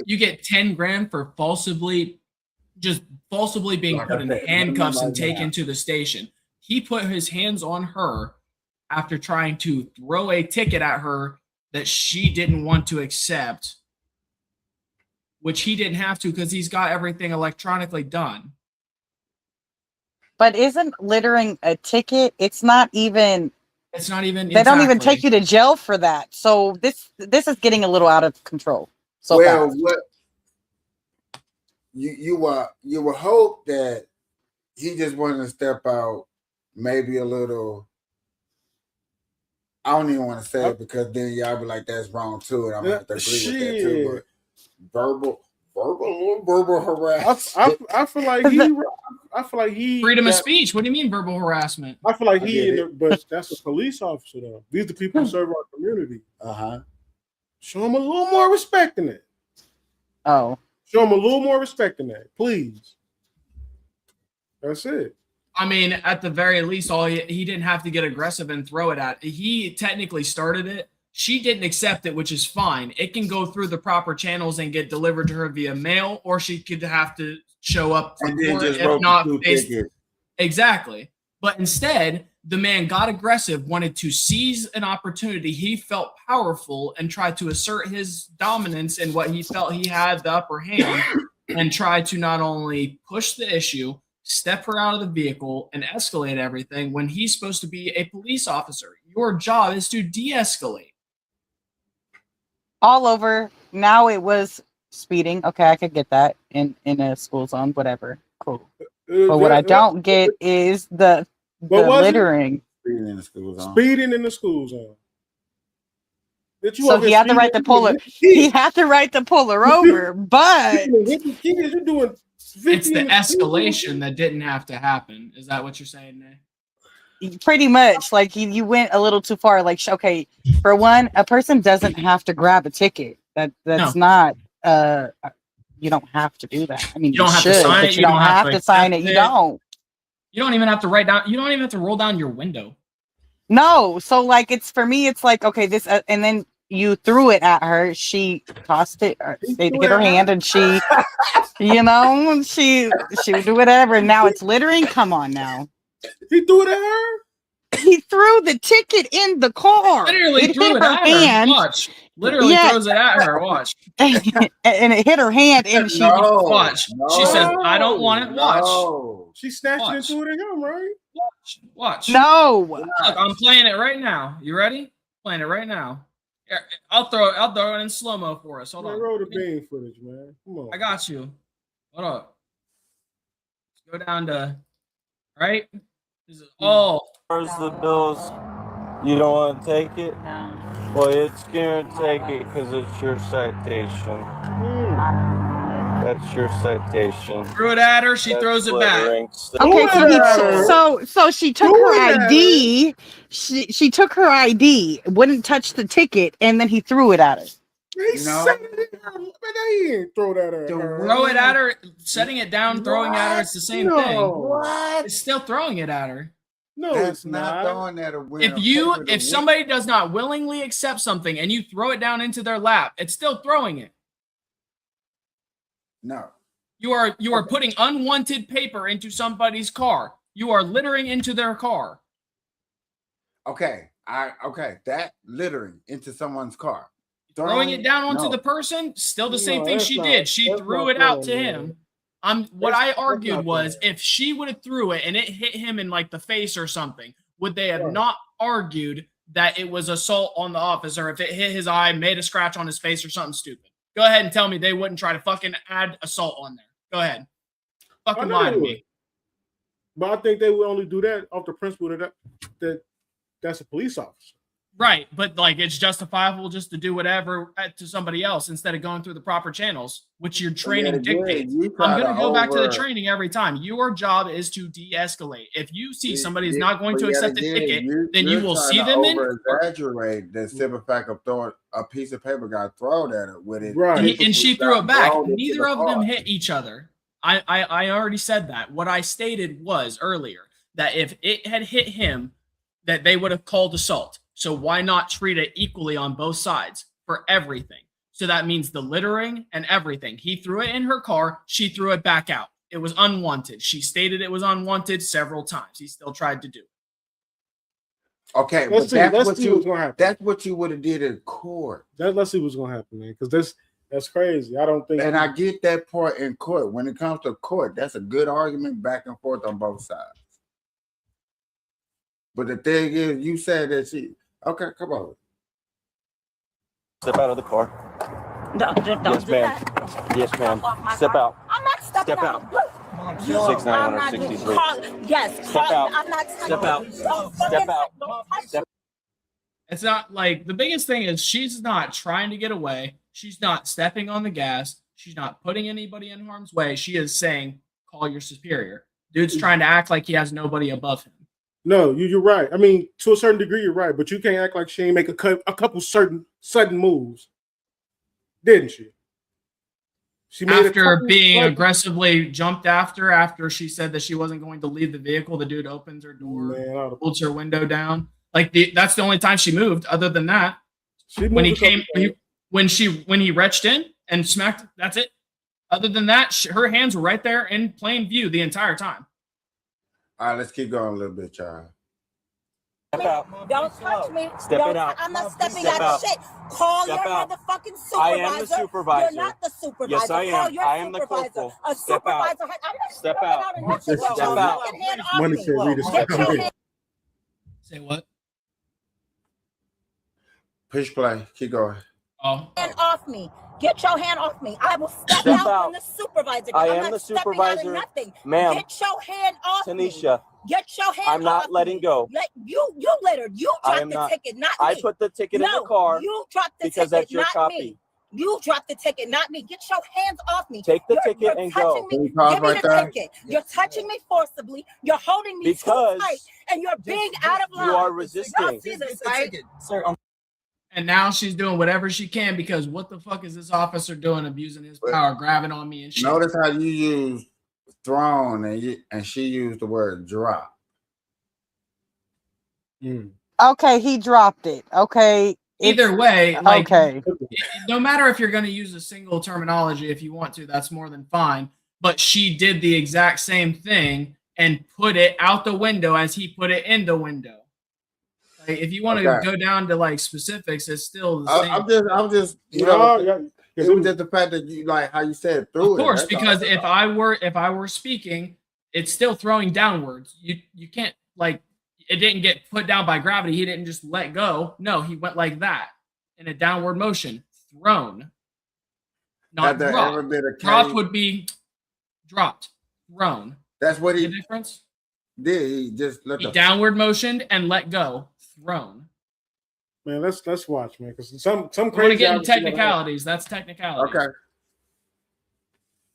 Speaker 3: You get 10 grand for falsely being
Speaker 1: Like
Speaker 3: put
Speaker 1: I
Speaker 3: in
Speaker 1: said,
Speaker 3: handcuffs
Speaker 1: minimum
Speaker 3: and
Speaker 1: right
Speaker 3: taken
Speaker 1: now.
Speaker 3: to the station. He put his hands on her after trying to throw a ticket at her that she didn't want to accept, which he didn't have to because he's got everything electronically done.
Speaker 4: But isn't littering a ticket? It's not even.
Speaker 3: It's not even.
Speaker 4: They don't even take you to jail for that. So this is getting a little out of control. So
Speaker 1: well,
Speaker 4: fast.
Speaker 1: what you would hope that he just wanted to step out, maybe a little. I don't even want to say it because then y'all be like, "That's wrong too," and I'm gonna have to agree with that too. But verbal harassment.
Speaker 5: I feel like he
Speaker 3: freedom of speech. What do you mean verbal harassment?
Speaker 5: I feel like but that's a police officer though. These are the people who serve our community. Show him a little more respect than that.
Speaker 4: Oh.
Speaker 5: Show him a little more respect than that, please. That's it.
Speaker 3: I mean, at the very least, he didn't have to get aggressive and throw it at. He technically started it. She didn't accept it, which is fine. It can go through the proper channels and get delivered to her via mail, or she could have to show up for court, if not exactly. But instead, the man got aggressive, wanted to seize an opportunity. He felt powerful and tried to assert his dominance in what he felt he had the upper hand, and tried to not only push the issue, step her out of the vehicle, and escalate everything when he's supposed to be a police officer. Your job is to de-escalate.
Speaker 4: All over. Now it was speeding. Okay, I could get that in a school zone, whatever. Cool. But what I don't get is the littering.
Speaker 1: Speeding in the school zone.
Speaker 5: Speeding in the school zone.
Speaker 4: So he had the right to pull her. He had the right to pull her over, but
Speaker 5: you're doing.
Speaker 3: It's the escalation that didn't have to happen. Is that what you're saying, Nay?
Speaker 4: Pretty much. Like you went a little too far. Like, okay, for one, a person doesn't have to grab a ticket. That's not. You don't have to do that. I mean,
Speaker 3: you don't have
Speaker 4: should,
Speaker 3: to sign
Speaker 4: but
Speaker 3: it.
Speaker 4: You don't have to sign it. You don't.
Speaker 3: You don't even have to write down. You don't even have to roll down your window.
Speaker 4: No. So like, it's for me. It's like, okay, this, and then you threw it at her. She tossed it. They hit her hand, and she, she would do whatever. And now it's littering. Come on now.
Speaker 5: He threw it at her.
Speaker 4: He threw the ticket in the car.
Speaker 3: Literally threw it at her. Watch. Literally throws it at her. Watch.
Speaker 4: And it hit her hand, and she
Speaker 3: watch. She says, "I don't want it." Watch.
Speaker 5: She snatched it and threw it at him, right?
Speaker 3: Watch.
Speaker 4: No.
Speaker 3: Look, I'm playing it right now. You ready? Playing it right now. Here, I'll throw it in slow mo for us. Hold on.
Speaker 5: Roll the beam footage, man. Come on.
Speaker 3: I got you. Hold up. Let's go down to right. This is all.
Speaker 7: Where's the bills? You don't want to take it? Well, it's going to take it because it's your citation. That's your citation.
Speaker 3: Threw it at her. She throws it back.
Speaker 4: Okay, so she took her ID. She took her ID. Wouldn't touch the ticket, and then he threw it at her.
Speaker 5: He didn't throw that at her.
Speaker 3: Throw it at her, setting it down, throwing at her. It's the same thing.
Speaker 1: What?
Speaker 3: It's still throwing it at her.
Speaker 5: No,
Speaker 1: that's not throwing at her.
Speaker 3: If somebody does not willingly accept something and you throw it down into their lap, it's still throwing it.
Speaker 1: No.
Speaker 3: You are putting unwanted paper into somebody's car. You are littering into their car.
Speaker 1: Okay, that littering into someone's car.
Speaker 3: Throwing it down onto
Speaker 1: no.
Speaker 3: the person, still the same
Speaker 5: No,
Speaker 3: thing
Speaker 5: that's
Speaker 3: she
Speaker 5: not-
Speaker 3: did. She
Speaker 5: that's
Speaker 3: threw
Speaker 5: not
Speaker 3: it out to
Speaker 5: throwing,
Speaker 3: him.
Speaker 5: man.
Speaker 3: What I
Speaker 5: That's
Speaker 3: argued
Speaker 5: not
Speaker 3: was
Speaker 5: throwing.
Speaker 3: if she would have threw it and it hit him in like the face or something, would they have
Speaker 5: Right.
Speaker 3: not argued that it was assault on the officer if it hit his eye, made a scratch on his face or something stupid? Go ahead and tell me they wouldn't try to fucking add assault on there. Go ahead. Fucking
Speaker 5: know
Speaker 3: lie
Speaker 5: they
Speaker 3: to
Speaker 5: would.
Speaker 3: me.
Speaker 5: But I think they would only do that off the principle that that's a police officer.
Speaker 3: Right, but like it's justifiable just to do whatever to somebody else instead of going through the proper channels, which your training dictates. I'm going to go back to the training every time. Your job is to de-escalate. If you see somebody is not going to accept a ticket, then you will see them in.
Speaker 1: Over-exaggerate the simple fact of throwing a piece of paper got thrown at it with it.
Speaker 5: Right.
Speaker 3: And she threw it back. Neither of them hit each other. I already said that. What I stated was earlier that if it had hit him, that they would have called assault. So why not treat it equally on both sides for everything? So that means the littering and everything. He threw it in her car. She threw it back out. It was unwanted. She stated it was unwanted several times. He still tried to do it.
Speaker 1: Okay,
Speaker 5: Let's see what's gonna happen.
Speaker 1: That's what you would have did in court.
Speaker 5: Let's see what's gonna happen, man. Because that's crazy. I don't think.
Speaker 1: And I get that part in court. When it comes to court, that's a good argument back and forth on both sides. But the thing is, you said that she. Okay, come on.
Speaker 7: Step out of the car.
Speaker 8: Don't
Speaker 7: Yes,
Speaker 8: do
Speaker 7: ma'am.
Speaker 8: that.
Speaker 7: Yes, ma'am.
Speaker 8: Off my
Speaker 7: Step
Speaker 8: car.
Speaker 7: out.
Speaker 8: I'm not stepping
Speaker 7: Step
Speaker 8: out.
Speaker 7: out.
Speaker 8: You-
Speaker 7: 69163.
Speaker 8: Yes.
Speaker 7: Step out.
Speaker 8: I'm not
Speaker 7: Step out. Step out. Step.
Speaker 3: It's not like the biggest thing is she's not trying to get away. She's not stepping on the gas. She's not putting anybody in harm's way. She is saying, call your superior. Dude's trying to act like he has nobody above him.
Speaker 5: No, you're right. I mean, to a certain degree, you're right. But you can't act like she ain't make a couple sudden moves, didn't she? She made
Speaker 3: After being aggressively jumped after she said that she wasn't going to leave the vehicle, the dude opens her door, pulls her window down. Like that's the only time she moved. Other than that, when he reached in and smacked, that's it. Other than that, her hands were right there in plain view the entire time.
Speaker 1: All right, let's keep going a little bit, child.
Speaker 7: Step out.
Speaker 8: Don't touch me.
Speaker 7: Step it out.
Speaker 8: I'm not stepping
Speaker 7: Step
Speaker 8: out
Speaker 7: out.
Speaker 8: of shit. Call
Speaker 7: Step
Speaker 8: your
Speaker 7: out.
Speaker 8: motherfucking supervisor.
Speaker 7: I am the supervisor.
Speaker 8: You're not the supervisor.
Speaker 7: Yes, I am.
Speaker 8: Call your
Speaker 7: I am the
Speaker 8: supervisor.
Speaker 7: corporal.
Speaker 8: A
Speaker 7: Step out.
Speaker 8: supervisor. I'm not
Speaker 7: Step
Speaker 8: stepping
Speaker 7: out.
Speaker 8: out of nothing.
Speaker 7: Step
Speaker 8: Get your
Speaker 7: out.
Speaker 8: fucking hand off
Speaker 5: Money
Speaker 8: me.
Speaker 5: said, Rita, step
Speaker 8: Get your
Speaker 5: out.
Speaker 8: hand.
Speaker 3: Say what?
Speaker 1: Push play. Keep going.
Speaker 3: Oh.
Speaker 8: Hand off me. Get your hand off me. I will step
Speaker 7: Step
Speaker 8: out
Speaker 7: out.
Speaker 8: on the supervisor.
Speaker 7: I
Speaker 8: I'm
Speaker 7: am
Speaker 8: not
Speaker 7: the
Speaker 8: stepping
Speaker 7: supervisor.
Speaker 8: out of nothing.
Speaker 7: Ma'am.
Speaker 8: Get your hand off me.
Speaker 7: Tanisha,
Speaker 8: Get your hand
Speaker 7: I'm not
Speaker 8: off
Speaker 7: letting
Speaker 8: me.
Speaker 7: go.
Speaker 8: You littered. You
Speaker 7: I
Speaker 8: dropped
Speaker 7: am
Speaker 8: the
Speaker 7: not.
Speaker 8: ticket, not
Speaker 7: I
Speaker 8: me.
Speaker 7: put the ticket in
Speaker 8: No,
Speaker 7: the car
Speaker 8: you dropped the
Speaker 7: because
Speaker 8: ticket,
Speaker 7: that's your
Speaker 8: not
Speaker 7: copy.
Speaker 8: me. You dropped the ticket, not me. Get your hands off me.
Speaker 7: Take the
Speaker 8: You're
Speaker 7: ticket and
Speaker 8: touching
Speaker 7: go.
Speaker 8: me.
Speaker 1: Can we pause
Speaker 8: Give me
Speaker 1: right
Speaker 8: the
Speaker 1: there?
Speaker 8: ticket. You're touching me forcibly. You're holding me
Speaker 7: Because
Speaker 8: too tight, and you're being out of line.
Speaker 7: you are
Speaker 8: Y'all
Speaker 7: resisting.
Speaker 8: see this, right?
Speaker 7: Sir,
Speaker 3: And now she's doing whatever she can because what the fuck is this officer doing, abusing his power, grabbing on me and shit?
Speaker 1: Notice how you use thrown and she used the word drop.
Speaker 4: Okay, he dropped it. Okay.
Speaker 3: Either way, like,
Speaker 4: okay.
Speaker 3: no matter if you're going to use a single terminology, if you want to, that's more than fine. But she did the exact same thing and put it out the window as he put it in the window. Like, if you want to go down to like specifics, it's still the same.
Speaker 1: I'm just, you know, it was just the fact that you like how you said through it.
Speaker 3: Of course, because if I were speaking, it's still throwing downwards. You can't like. It didn't get put down by gravity. He didn't just let go. No, he went like that in a downward motion. Thrown. Not dropped. Dropped would be dropped. Thrown.
Speaker 1: That's what he
Speaker 3: the difference.
Speaker 1: Did he just let
Speaker 3: he
Speaker 1: the
Speaker 3: downward motioned and let go. Thrown.
Speaker 5: Man, let's watch, man. Because some
Speaker 3: We're
Speaker 5: crazy.
Speaker 3: gonna get into technicalities. That's technicalities.
Speaker 1: Okay.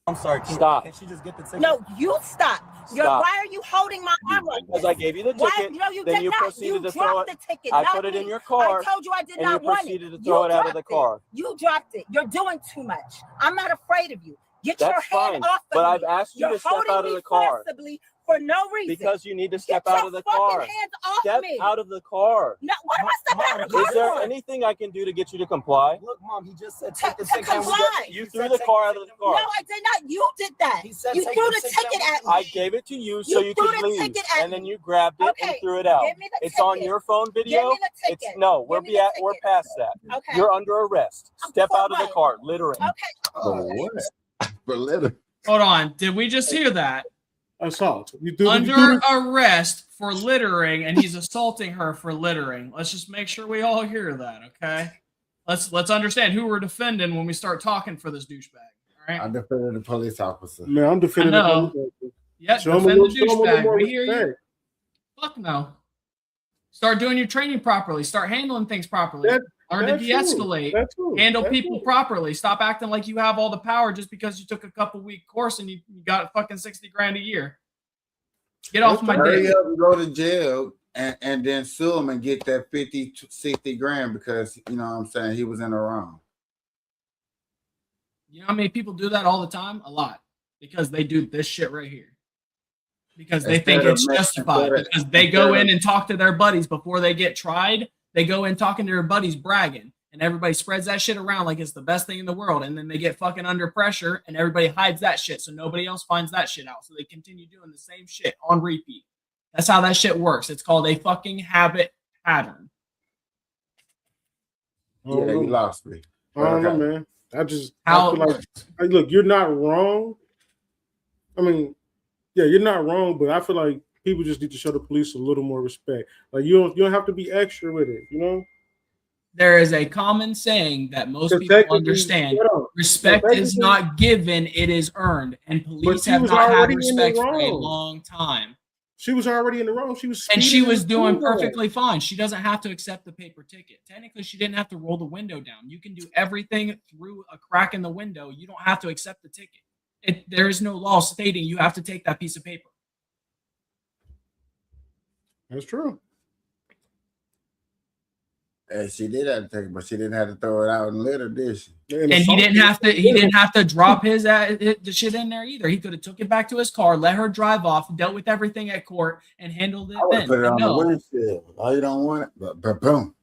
Speaker 7: I'm sorry. Stop.
Speaker 9: Can she just get the ticket?
Speaker 8: No, you stop. Why are you holding my arm like this?
Speaker 7: Because I gave you the ticket.
Speaker 8: No, you
Speaker 7: then
Speaker 8: did
Speaker 7: you
Speaker 8: not.
Speaker 7: proceeded
Speaker 8: You
Speaker 7: to throw
Speaker 8: dropped
Speaker 7: it.
Speaker 8: the ticket.
Speaker 7: I
Speaker 8: not
Speaker 7: put it
Speaker 8: me.
Speaker 7: in your car.
Speaker 8: I told you I did
Speaker 7: and
Speaker 8: not
Speaker 7: you
Speaker 8: want
Speaker 7: proceeded
Speaker 8: it.
Speaker 7: to throw it out of the
Speaker 8: dropped
Speaker 7: car.
Speaker 8: You dropped it. You're doing too much. I'm not afraid of you. Get
Speaker 7: That's
Speaker 8: your hand
Speaker 7: fine.
Speaker 8: off of
Speaker 7: But
Speaker 8: me.
Speaker 7: I've asked you
Speaker 8: You're
Speaker 7: to step
Speaker 8: holding
Speaker 7: out of
Speaker 8: me
Speaker 7: the car.
Speaker 8: forcibly for no reason.
Speaker 7: Because you need to
Speaker 8: Get
Speaker 7: step
Speaker 8: your
Speaker 7: out of the
Speaker 8: fucking
Speaker 7: car.
Speaker 8: hands off
Speaker 7: Step
Speaker 8: me.
Speaker 7: out of the car.
Speaker 8: No, what am I stepping out of the car
Speaker 7: Is there
Speaker 8: for?
Speaker 7: anything I can do to get you to comply?
Speaker 9: Look, Mom, he just said
Speaker 8: To
Speaker 9: take the ticket.
Speaker 8: comply.
Speaker 7: You threw the car out of the
Speaker 8: No,
Speaker 7: car.
Speaker 8: I did not. You did that.
Speaker 9: He said
Speaker 8: You
Speaker 9: take
Speaker 8: threw
Speaker 9: the
Speaker 8: the
Speaker 9: ticket
Speaker 8: ticket at me.
Speaker 7: I gave it to you so you
Speaker 8: threw
Speaker 7: could
Speaker 8: the
Speaker 7: leave,
Speaker 8: ticket at
Speaker 7: and then
Speaker 8: me.
Speaker 7: you grabbed it and
Speaker 8: Okay,
Speaker 7: threw it out.
Speaker 8: give me the
Speaker 7: It's on
Speaker 8: ticket.
Speaker 7: your phone video.
Speaker 8: Give me the
Speaker 7: It's
Speaker 8: ticket.
Speaker 7: no, we're
Speaker 8: Give me the
Speaker 7: we're
Speaker 8: ticket.
Speaker 7: past that.
Speaker 8: Okay.
Speaker 7: You're under arrest. Step
Speaker 8: For
Speaker 7: out of the
Speaker 8: what?
Speaker 7: car, littering.
Speaker 8: Okay.
Speaker 1: For what? For litter.
Speaker 3: Hold on. Did we just hear that?
Speaker 5: Assault. You do
Speaker 3: Under arrest for littering, and he's assaulting her for littering. Let's just make sure we all hear that, okay? Let's understand who we're defending when we start talking for this douchebag. All right.
Speaker 1: I defended the police officer.
Speaker 5: Man, I'm defending
Speaker 3: I know.
Speaker 5: the
Speaker 3: Yeah,
Speaker 5: Show him
Speaker 3: defend the
Speaker 5: show him a little
Speaker 3: douchebag.
Speaker 5: more
Speaker 3: We hear you.
Speaker 5: respect.
Speaker 3: Fuck no. Start doing your training properly. Start handling things properly. Learn to
Speaker 5: That's true.
Speaker 3: de-escalate.
Speaker 5: That's true.
Speaker 3: Handle
Speaker 5: That's
Speaker 3: people
Speaker 5: true.
Speaker 3: properly. Stop acting like you have all the power just because you took a couple week course and you got fucking 60 grand a year. Get off my
Speaker 1: Hurry
Speaker 3: dick.
Speaker 1: up and go to jail and then sue him and get that 50 to 60 grand because, you know what I'm saying, he was in the wrong.
Speaker 3: You know how many people do that all the time? A lot. Because they do this shit right here. Because they think
Speaker 1: Instead of
Speaker 3: it's
Speaker 1: making-
Speaker 3: justified.
Speaker 1: instead of-
Speaker 3: Because they go
Speaker 1: instead
Speaker 3: in
Speaker 1: of-
Speaker 3: and talk to their buddies before they get tried. They go in talking to their buddies bragging. And everybody spreads that shit around like it's the best thing in the world. And then they get fucking under pressure and everybody hides that shit so nobody else finds that shit out. So they continue doing the same shit on repeat. That's how that shit works. It's called a fucking habit pattern.
Speaker 1: Yeah, you lost me.
Speaker 5: I don't know,
Speaker 1: Okay.
Speaker 5: man. I feel
Speaker 3: How
Speaker 5: like, look, you're not wrong. I mean, yeah, you're not wrong, but I feel like people just need to show the police a little more respect. Like you don't have to be extra with it, you know?
Speaker 3: there is a common saying that most
Speaker 5: Because
Speaker 3: people
Speaker 5: technically-
Speaker 3: understand.
Speaker 5: hold on.
Speaker 3: Respect
Speaker 5: But
Speaker 3: is
Speaker 5: technically-
Speaker 3: not given, it is earned. And police
Speaker 5: she
Speaker 3: have
Speaker 5: was
Speaker 3: not had
Speaker 5: already in the
Speaker 3: respect for a
Speaker 5: wrong.
Speaker 3: long time.
Speaker 5: She was already in the wrong. She was
Speaker 3: And she
Speaker 5: speeding
Speaker 3: was
Speaker 5: in the
Speaker 3: doing
Speaker 5: school zone.
Speaker 3: perfectly fine. She doesn't have to accept the paper ticket. Technically, she didn't have to roll the window down. You can do everything through a crack in the window. You don't have to accept the ticket. There is no law stating you have to take that piece of paper.
Speaker 5: That's true.
Speaker 1: And she did have to take it, but she didn't have to throw it out and litter, did she?
Speaker 3: And he didn't have to. He didn't have to drop the shit in there either. He could have took it back to his car, let her drive off, dealt with everything at court, and handled it
Speaker 1: I would
Speaker 3: then.
Speaker 1: have put it on the
Speaker 3: No.
Speaker 1: windshield. Oh, you don't want it? But boom.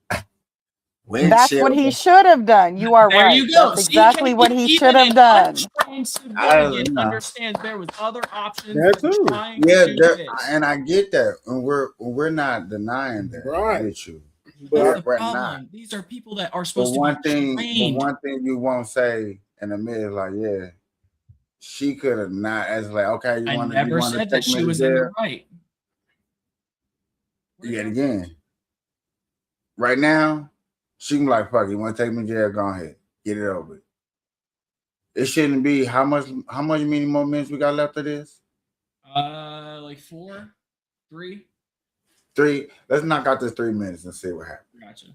Speaker 4: That's what he should have done. You are
Speaker 3: There
Speaker 4: right.
Speaker 3: you go.
Speaker 4: That's
Speaker 3: See,
Speaker 4: exactly what he
Speaker 3: even
Speaker 4: should have
Speaker 3: an
Speaker 4: done.
Speaker 3: untrained civilian
Speaker 1: know.
Speaker 3: understands there was other options.
Speaker 5: That
Speaker 3: than
Speaker 5: too.
Speaker 3: trying to
Speaker 1: Yeah,
Speaker 3: do
Speaker 1: there,
Speaker 3: this.
Speaker 1: and I get that, and we're not denying that
Speaker 5: Right.
Speaker 1: with you.
Speaker 3: That's the
Speaker 1: We're
Speaker 3: problem.
Speaker 1: not.
Speaker 3: These are people that are
Speaker 1: But
Speaker 3: supposed to
Speaker 1: one
Speaker 3: be
Speaker 1: thing,
Speaker 3: trained.
Speaker 1: but one thing you won't say in a minute, like, yeah, she could have not. As like, okay, you
Speaker 3: I
Speaker 1: want
Speaker 3: never
Speaker 1: to
Speaker 3: said
Speaker 1: take
Speaker 3: that
Speaker 1: me
Speaker 3: she
Speaker 1: to
Speaker 3: was in
Speaker 1: jail?
Speaker 3: the right.
Speaker 1: Yet again, right now, she can be like, fuck, you want to take me to jail? Go ahead, get it over. It shouldn't be how much many more minutes we got left of this?
Speaker 3: Like 4, 3.
Speaker 1: 3. Let's knock out this 3 minutes and see what happens.
Speaker 3: Gotcha.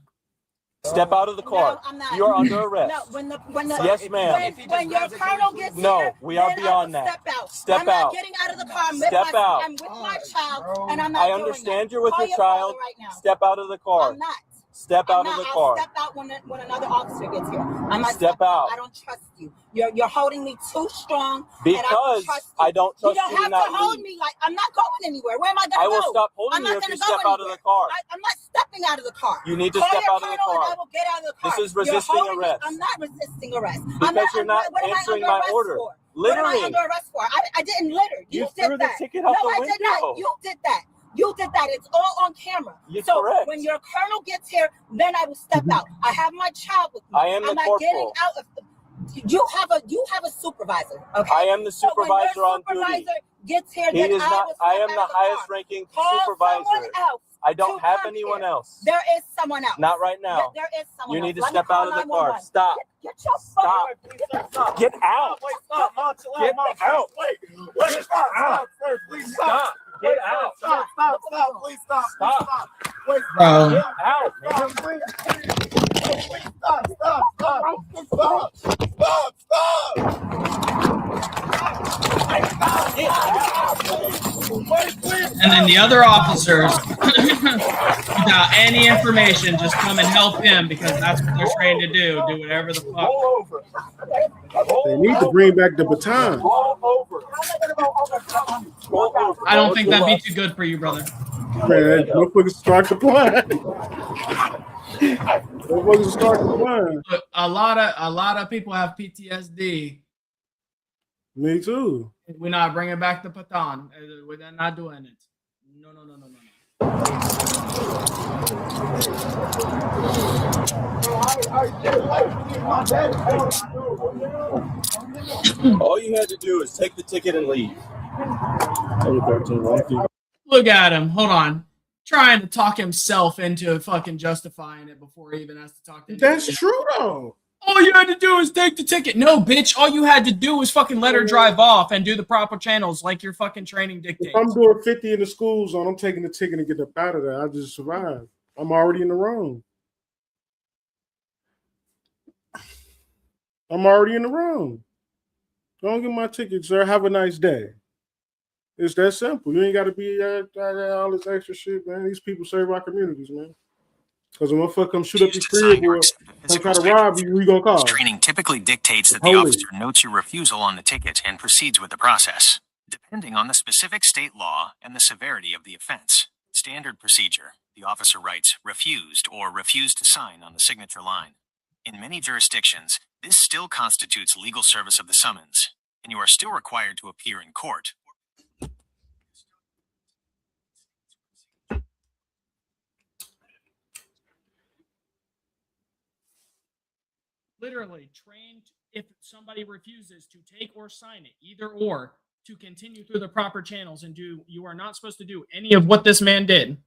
Speaker 7: Step out of the car.
Speaker 8: No, I'm not.
Speaker 7: You are under arrest.
Speaker 8: No, when the
Speaker 7: Yes, ma'am.
Speaker 8: when your colonel gets
Speaker 7: No,
Speaker 8: here,
Speaker 7: we are
Speaker 8: then I will
Speaker 7: beyond that.
Speaker 8: Step out.
Speaker 7: Step
Speaker 8: I'm
Speaker 7: out.
Speaker 8: not getting out of the car. I'm
Speaker 7: Step
Speaker 8: with my,
Speaker 7: out.
Speaker 8: I'm with my child, and I'm not
Speaker 7: I
Speaker 8: doing
Speaker 7: understand
Speaker 8: that.
Speaker 7: you're with
Speaker 8: Call
Speaker 7: your child.
Speaker 8: father right now.
Speaker 7: Step out of the car.
Speaker 8: I'm not.
Speaker 7: Step out
Speaker 8: I'm
Speaker 7: of the
Speaker 8: not.
Speaker 7: car.
Speaker 8: I'll step out when another officer gets here. I'm not
Speaker 7: Step
Speaker 8: stepping
Speaker 7: out.
Speaker 8: I don't trust you. You're holding me too strong.
Speaker 7: Because I don't
Speaker 8: You
Speaker 7: trust
Speaker 8: don't
Speaker 7: you to
Speaker 8: have
Speaker 7: not
Speaker 8: to hold
Speaker 7: leave.
Speaker 8: me like I'm not going anywhere. Where am I going
Speaker 7: I
Speaker 8: to go?
Speaker 7: will stop holding
Speaker 8: I'm
Speaker 7: you
Speaker 8: not
Speaker 7: if
Speaker 8: gonna
Speaker 7: you
Speaker 8: go
Speaker 7: step out of the
Speaker 8: anywhere.
Speaker 7: car.
Speaker 8: I'm not stepping out of the car.
Speaker 7: You need to
Speaker 8: Call
Speaker 7: step
Speaker 8: your
Speaker 7: out of the
Speaker 8: colonel and
Speaker 7: car.
Speaker 8: I will get out of the car.
Speaker 7: This is
Speaker 8: You're
Speaker 7: resisting
Speaker 8: holding me.
Speaker 7: arrest.
Speaker 8: I'm not resisting arrest.
Speaker 7: Because you're not
Speaker 8: what am I
Speaker 7: answering
Speaker 8: under
Speaker 7: my
Speaker 8: arrest
Speaker 7: order.
Speaker 8: for? What am I
Speaker 7: Littering.
Speaker 8: under arrest for? I didn't litter.
Speaker 7: You
Speaker 8: did
Speaker 7: threw the
Speaker 8: that.
Speaker 7: ticket out
Speaker 8: No,
Speaker 7: the
Speaker 8: I did not.
Speaker 7: window.
Speaker 8: You did that. You did that. It's all on camera.
Speaker 7: You're
Speaker 8: so
Speaker 7: correct.
Speaker 8: when your colonel gets here, then I will step out. I have my child with me.
Speaker 7: I am the
Speaker 8: I'm not getting
Speaker 7: corporal.
Speaker 8: out of. You have a supervisor. Okay.
Speaker 7: I am the
Speaker 8: So when your
Speaker 7: supervisor on duty.
Speaker 8: supervisor gets here,
Speaker 7: He
Speaker 8: then
Speaker 7: is
Speaker 8: I
Speaker 7: not.
Speaker 8: will
Speaker 7: I
Speaker 8: step
Speaker 7: am the
Speaker 8: out of
Speaker 7: highest
Speaker 8: car.
Speaker 7: ranking
Speaker 8: Call
Speaker 7: supervisor.
Speaker 8: someone else.
Speaker 7: I don't
Speaker 8: to
Speaker 7: have
Speaker 8: come
Speaker 7: anyone
Speaker 8: here.
Speaker 7: else.
Speaker 8: There is someone else.
Speaker 7: Not right now.
Speaker 8: There is someone
Speaker 7: You
Speaker 8: else.
Speaker 7: need to
Speaker 8: Let me
Speaker 7: step
Speaker 8: call
Speaker 7: out of the car.
Speaker 8: 911.
Speaker 7: Stop.
Speaker 8: Get your
Speaker 7: Stop.
Speaker 8: phone.
Speaker 7: Get out.
Speaker 9: Wait, stop, Mom, chill out,
Speaker 7: Get
Speaker 9: Mom.
Speaker 7: out.
Speaker 9: Wait, stop, first, please
Speaker 7: Stop. Get out.
Speaker 9: Stop, please stop.
Speaker 7: Stop.
Speaker 9: Wait,
Speaker 3: Bro.
Speaker 7: Get out.
Speaker 9: stop, please. Please stop.
Speaker 3: And then the other officers, without any information, just come and help him because that's what they're trained to do. Do whatever the fuck.
Speaker 7: Pull over. Pull
Speaker 5: They need to bring back the baton.
Speaker 3: I don't think that'd be too good for you, brother.
Speaker 5: Man, motherfuckers start complying. Motherfuckers start complying.
Speaker 3: But a lot of people have PTSD.
Speaker 5: Me too.
Speaker 3: We're not bringing back the baton. We're not doing it. No.
Speaker 7: All you had to do is take the ticket and leave.
Speaker 3: Look at him. Hold on. Trying to talk himself into fucking justifying it before he even has to talk to anybody.
Speaker 5: That's true though.
Speaker 3: All you had to do is take the ticket. No, bitch. All you had to do was fucking let her drive off and do the proper channels like your fucking training dictates.
Speaker 5: If I'm doing 50 in the school zone, I'm taking the ticket and get up out of there. I just survive. I'm already in the wrong. Don't get my ticket, sir. Have a nice day. It's that simple. You ain't got to be all this extra shit, man. These people serve our communities, man. Because when motherfucker come shoot up your crib or come try to rob you, we gonna call.
Speaker 10: Training typically dictates that the officer notes your refusal on the ticket and proceeds with the process, depending on the specific state law and the severity of the offense. Standard procedure: the officer writes "refused" or "refused to sign" on the signature line. In many jurisdictions, this still constitutes legal service of the summons, and you are still required to appear in court.
Speaker 3: Literally trained if somebody refuses to take or sign it, either or, to continue through the proper channels and do. You are not supposed to do any of what this man did.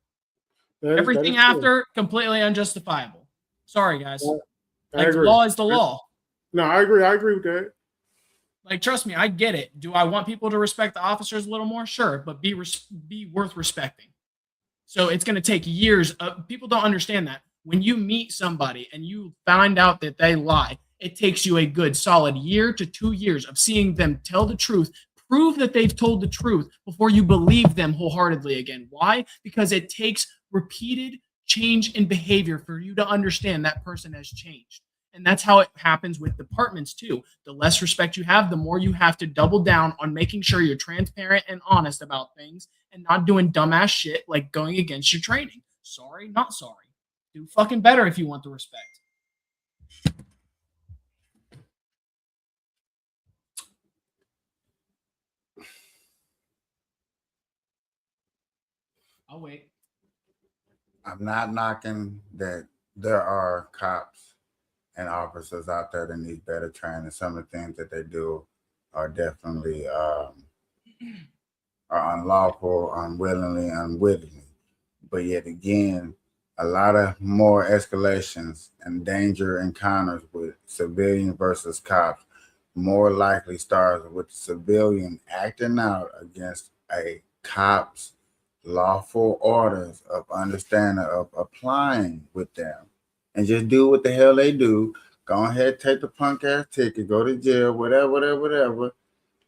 Speaker 3: Everything after, completely unjustifiable. Sorry, guys. Like, the law is the law.
Speaker 5: No, I agree. I agree with that.
Speaker 3: Like, trust me, I get it. Do I want people to respect the officers a little more? Sure, but be worth respecting. So it's going to take years. People don't understand that. When you meet somebody and you find out that they lie, it takes you a good solid year to 2 years of seeing them tell the truth, prove that they've told the truth before you believe them wholeheartedly again. Why? Because it takes repeated change in behavior for you to understand that person has changed. And that's how it happens with departments too. The less respect you have, the more you have to double down on making sure you're transparent and honest about things and not doing dumbass shit like going against your training. Sorry, not sorry. Do fucking better if you want the respect. I'll wait.
Speaker 1: I'm not knocking that there are cops and officers out there that need better training. Some of the things that they do are definitely are unlawful, unwillingly, unwittingly. But yet again, a lot of more escalations and danger encounters with civilian versus cops more likely starts with the civilian acting out against a cop's lawful orders of understanding of applying with them, and just do what the hell they do. Go ahead, take the punk ass ticket, go to jail, whatever,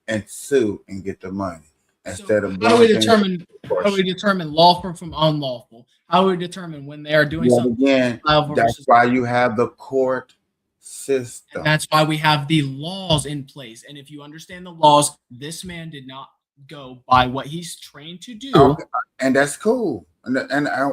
Speaker 1: and sue and get the money. Instead of
Speaker 3: how do we determine lawful from unlawful? How do we determine when they are doing something?
Speaker 1: Again, that's why you have the court system.
Speaker 3: And that's why we have the laws in place. And if you understand the laws, this man did not go by what he's trained to do.
Speaker 1: Okay. And that's cool. And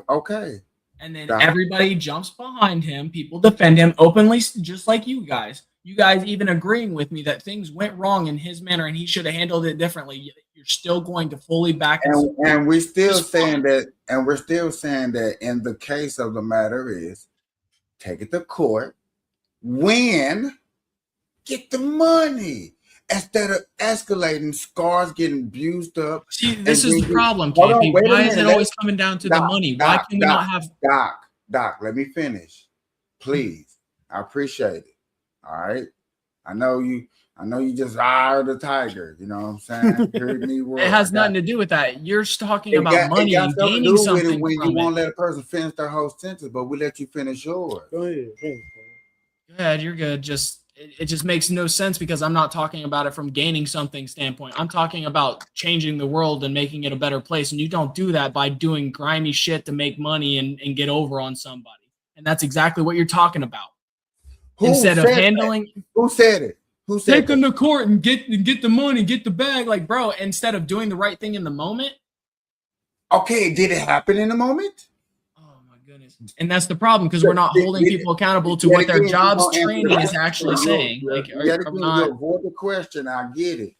Speaker 1: okay.
Speaker 3: And then everybody jumps behind him. People defend him openly, just like you guys. You guys even agreeing with me that things went wrong in his manner and he should have handled it differently. You're still going to fully back
Speaker 1: and we're still saying that, and we're still saying that in the case of the matter is take it to court, win, get the money. Instead of escalating, scars getting abused up.
Speaker 3: See, this is the problem, KP. Why is it always coming down to the money? Why can we not have
Speaker 1: Doc, let me finish. Please. I appreciate it. All right. I know you just are the tiger. You know what I'm saying?
Speaker 3: It has nothing to do with that. You're talking about money and gaining something
Speaker 1: when
Speaker 3: from
Speaker 1: you won't let a person finish their whole sentence, but we let you finish yours.
Speaker 5: Go ahead.
Speaker 3: Go ahead, you're good. It just makes no sense because I'm not talking about it from gaining something standpoint. I'm talking about changing the world and making it a better place. And you don't do that by doing grimy shit to make money and get over on somebody. And that's exactly what you're talking about. Who said it?
Speaker 1: Who said
Speaker 3: take them
Speaker 1: that?
Speaker 3: to court and get the money, get the bag. Like, bro, instead of doing the right thing in the moment.
Speaker 1: Okay, did it happen in the moment?
Speaker 3: Oh my goodness. And that's the problem because we're not holding people accountable to
Speaker 1: Yet
Speaker 3: what their
Speaker 1: again, you
Speaker 3: job's
Speaker 1: don't answer the
Speaker 3: training is
Speaker 1: question.
Speaker 3: actually saying. Like,
Speaker 1: Yet
Speaker 3: I'm
Speaker 1: again,
Speaker 3: not.
Speaker 1: you avoid the question. I get it.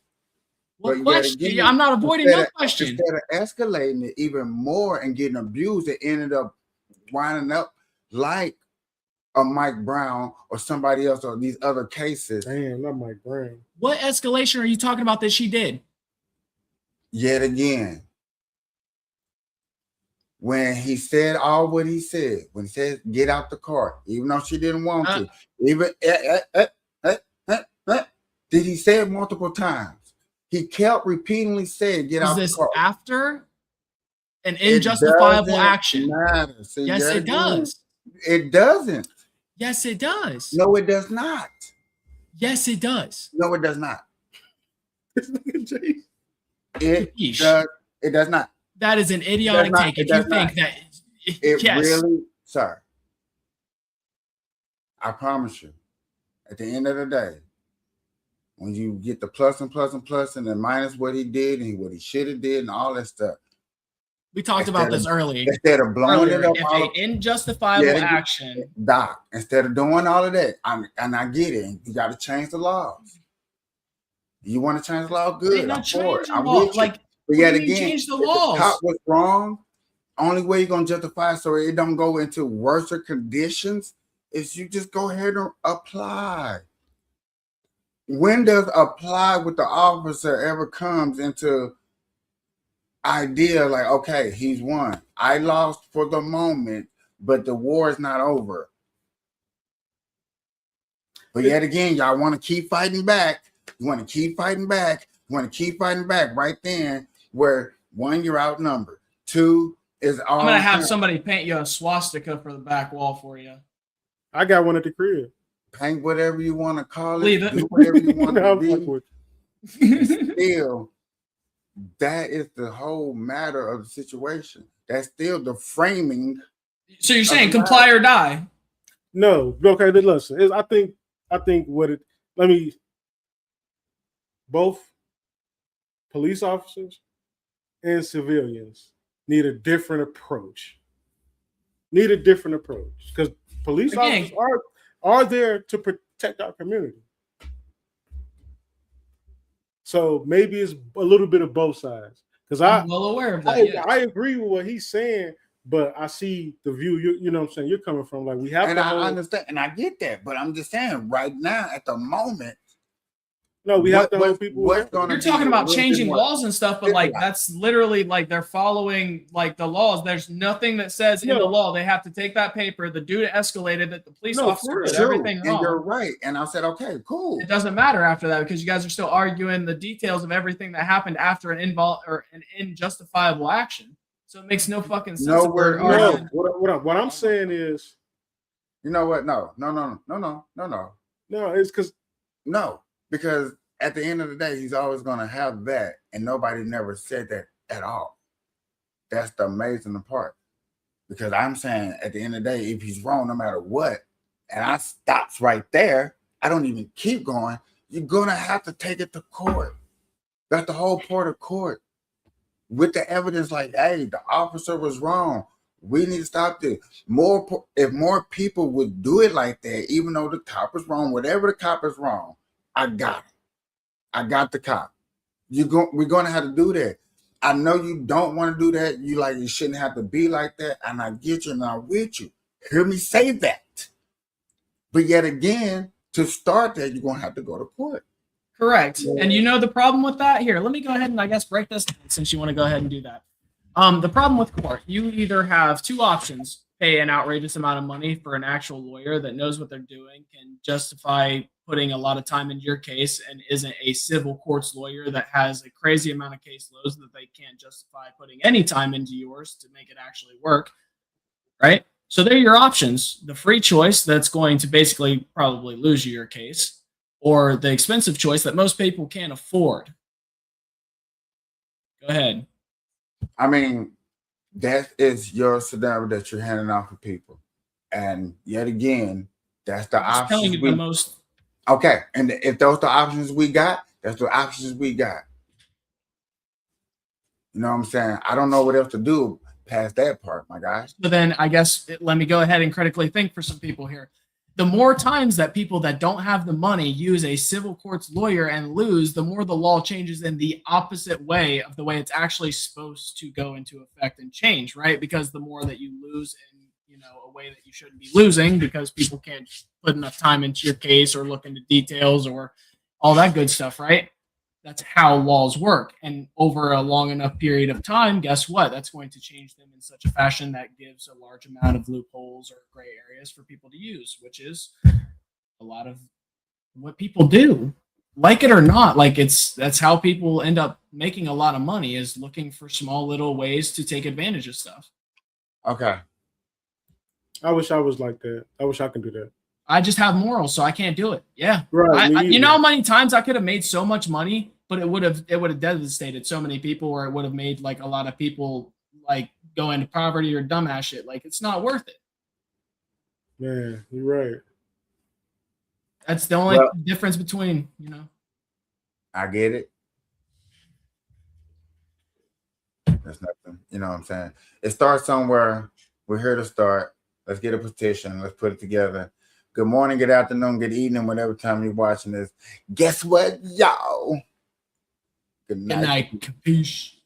Speaker 3: What
Speaker 1: But yet
Speaker 3: question?
Speaker 1: again,
Speaker 3: I'm not avoiding no question.
Speaker 1: Instead of escalating it even more and getting abused, it ended up winding up like a Mike Brown or somebody else or these other cases.
Speaker 5: Damn, not Mike Brown.
Speaker 3: What escalation are you talking about that she did?
Speaker 1: Yet again, when he said all what he said, when he said get out the car, even though she didn't want to, even did he say it multiple times? He kept repeatedly saying get out the car.
Speaker 3: Is this after an unjustifiable action?
Speaker 1: See,
Speaker 3: yes, it does.
Speaker 1: It doesn't.
Speaker 3: Yes, it does.
Speaker 1: No, it does not.
Speaker 3: Yes, it does.
Speaker 1: No, it does not.
Speaker 3: It
Speaker 1: does not.
Speaker 3: That is an idiotic take. If you think that
Speaker 1: it
Speaker 3: yes.
Speaker 1: really, sir, I promise you, at the end of the day, when you get the plus and plus and plus and then minus what he did and what he should have did and all that stuff.
Speaker 3: We talked about this earlier.
Speaker 1: Instead of blowing it up,
Speaker 3: if an unjustifiable action,
Speaker 1: Doc, instead of doing all of that, and I get it, you got to change the laws. You want to change the law? Good. I'm for it. I'm with you. But yet again,
Speaker 3: change the
Speaker 1: if
Speaker 3: laws.
Speaker 1: the cop was wrong, only way you're gonna justify so it don't go into worse conditions is you just go ahead and apply. When does apply with the officer ever comes into idea like, okay, he's won. I lost for the moment, but the war is not over. But yet again, y'all want to keep fighting back. You want to keep fighting back. You want to keep fighting back right then where one, you're outnumbered. Two is all.
Speaker 3: I'm going to have somebody paint you a swastika for the back wall for you.
Speaker 5: I got one at the crib.
Speaker 1: Paint whatever you want to call it.
Speaker 3: Leave it.
Speaker 1: Do whatever you want to do. Still, that is the whole matter of the situation. That's still the framing.
Speaker 3: So you're saying comply or die?
Speaker 5: No. Okay, then listen. I think what it. Both police officers and civilians need a different approach. Because police officers are there to protect our community. So maybe it's a little bit of both sides. Because I'm
Speaker 3: well aware of that.
Speaker 5: I agree with what he's saying, but I see the view. You know what I'm saying? You're coming from like we have.
Speaker 1: And I understand, and I get that, but I'm just saying right now at the moment.
Speaker 5: No, we have to hold people.
Speaker 3: You're talking about changing laws and stuff, but like that's literally like they're following like the laws. There's nothing that says in the law they have to take that paper. The dude escalated that the police officer did everything wrong.
Speaker 1: And you're right. And I said, okay, cool.
Speaker 3: It doesn't matter after that because you guys are still arguing the details of everything that happened after an unjustifiable action. So it makes no fucking sense.
Speaker 5: No, what I'm saying is,
Speaker 1: you know what? No.
Speaker 5: It's
Speaker 1: because at the end of the day, he's always going to have that, and nobody never said that at all. That's the amazing part. Because I'm saying at the end of the day, if he's wrong, no matter what, and I stops right there, I don't even keep going, you're going to have to take it to court. That's the whole part of court. With the evidence like, hey, the officer was wrong. We need to stop this. If more people would do it like that, even though the cop is wrong, whatever the cop is wrong, I got it. I got the cop. We're going to have to do that. I know you don't want to do that. You shouldn't have to be like that. And I get you and I'm with you. Hear me say that. But yet again, to start that, you're going to have to go to court.
Speaker 3: Correct. Yeah. And you know the problem with that? Here, let me go ahead and I guess break this down since you want to go ahead and do that. The problem with court, you either have two options. Pay an outrageous amount of money for an actual lawyer that knows what they're doing, can justify putting a lot of time into your case and isn't a civil courts lawyer that has a crazy amount of caseloads that they can't justify putting any time into yours to make it actually work, right? So there are your options. The free choice that's going to basically probably lose you your case, or the expensive choice that most people can't afford. Go ahead.
Speaker 1: I mean, that is your scenario that you're handing out for people. And yet again, that's the option.
Speaker 3: Telling you the most
Speaker 1: Okay, and if those are the options we got, that's the options we got. You know what I'm saying? I don't know what else to do past that part, my guy.
Speaker 3: So then I guess let me go ahead and critically think for some people here. The more times that people that don't have the money use a civil courts lawyer and lose, the more the law changes in the opposite way of the way it's actually supposed to go into effect and change, right? Because the more that you lose in, a way that you shouldn't be losing because people can't put enough time into your case or look into details or all that good stuff, right? That's how laws work. And over a long enough period of time, guess what? That's going to change them in such a fashion that gives a large amount of loopholes or gray areas for people to use, which is a lot of what people do. Like it or not, that's how people end up making a lot of money, is looking for small little ways to take advantage of stuff.
Speaker 1: Okay.
Speaker 5: I wish I was like that. I wish I could do that.
Speaker 3: I just have morals, so I can't do it. Yeah,
Speaker 5: Right.
Speaker 3: you know how many times I could have made so much money, but it would have devastated so many people, or it would have made like a lot of people like go into poverty or dumbass shit. Like it's not worth it.
Speaker 5: Man, you're right.
Speaker 3: That's the only difference between
Speaker 1: I get it. There's nothing. You know what I'm saying? It starts somewhere. We're here to start. Let's get a petition. Let's put it together. Good morning, good afternoon, good evening, whatever time you're watching this. Guess what, y'all? Good night.
Speaker 3: Good night, Kapeash.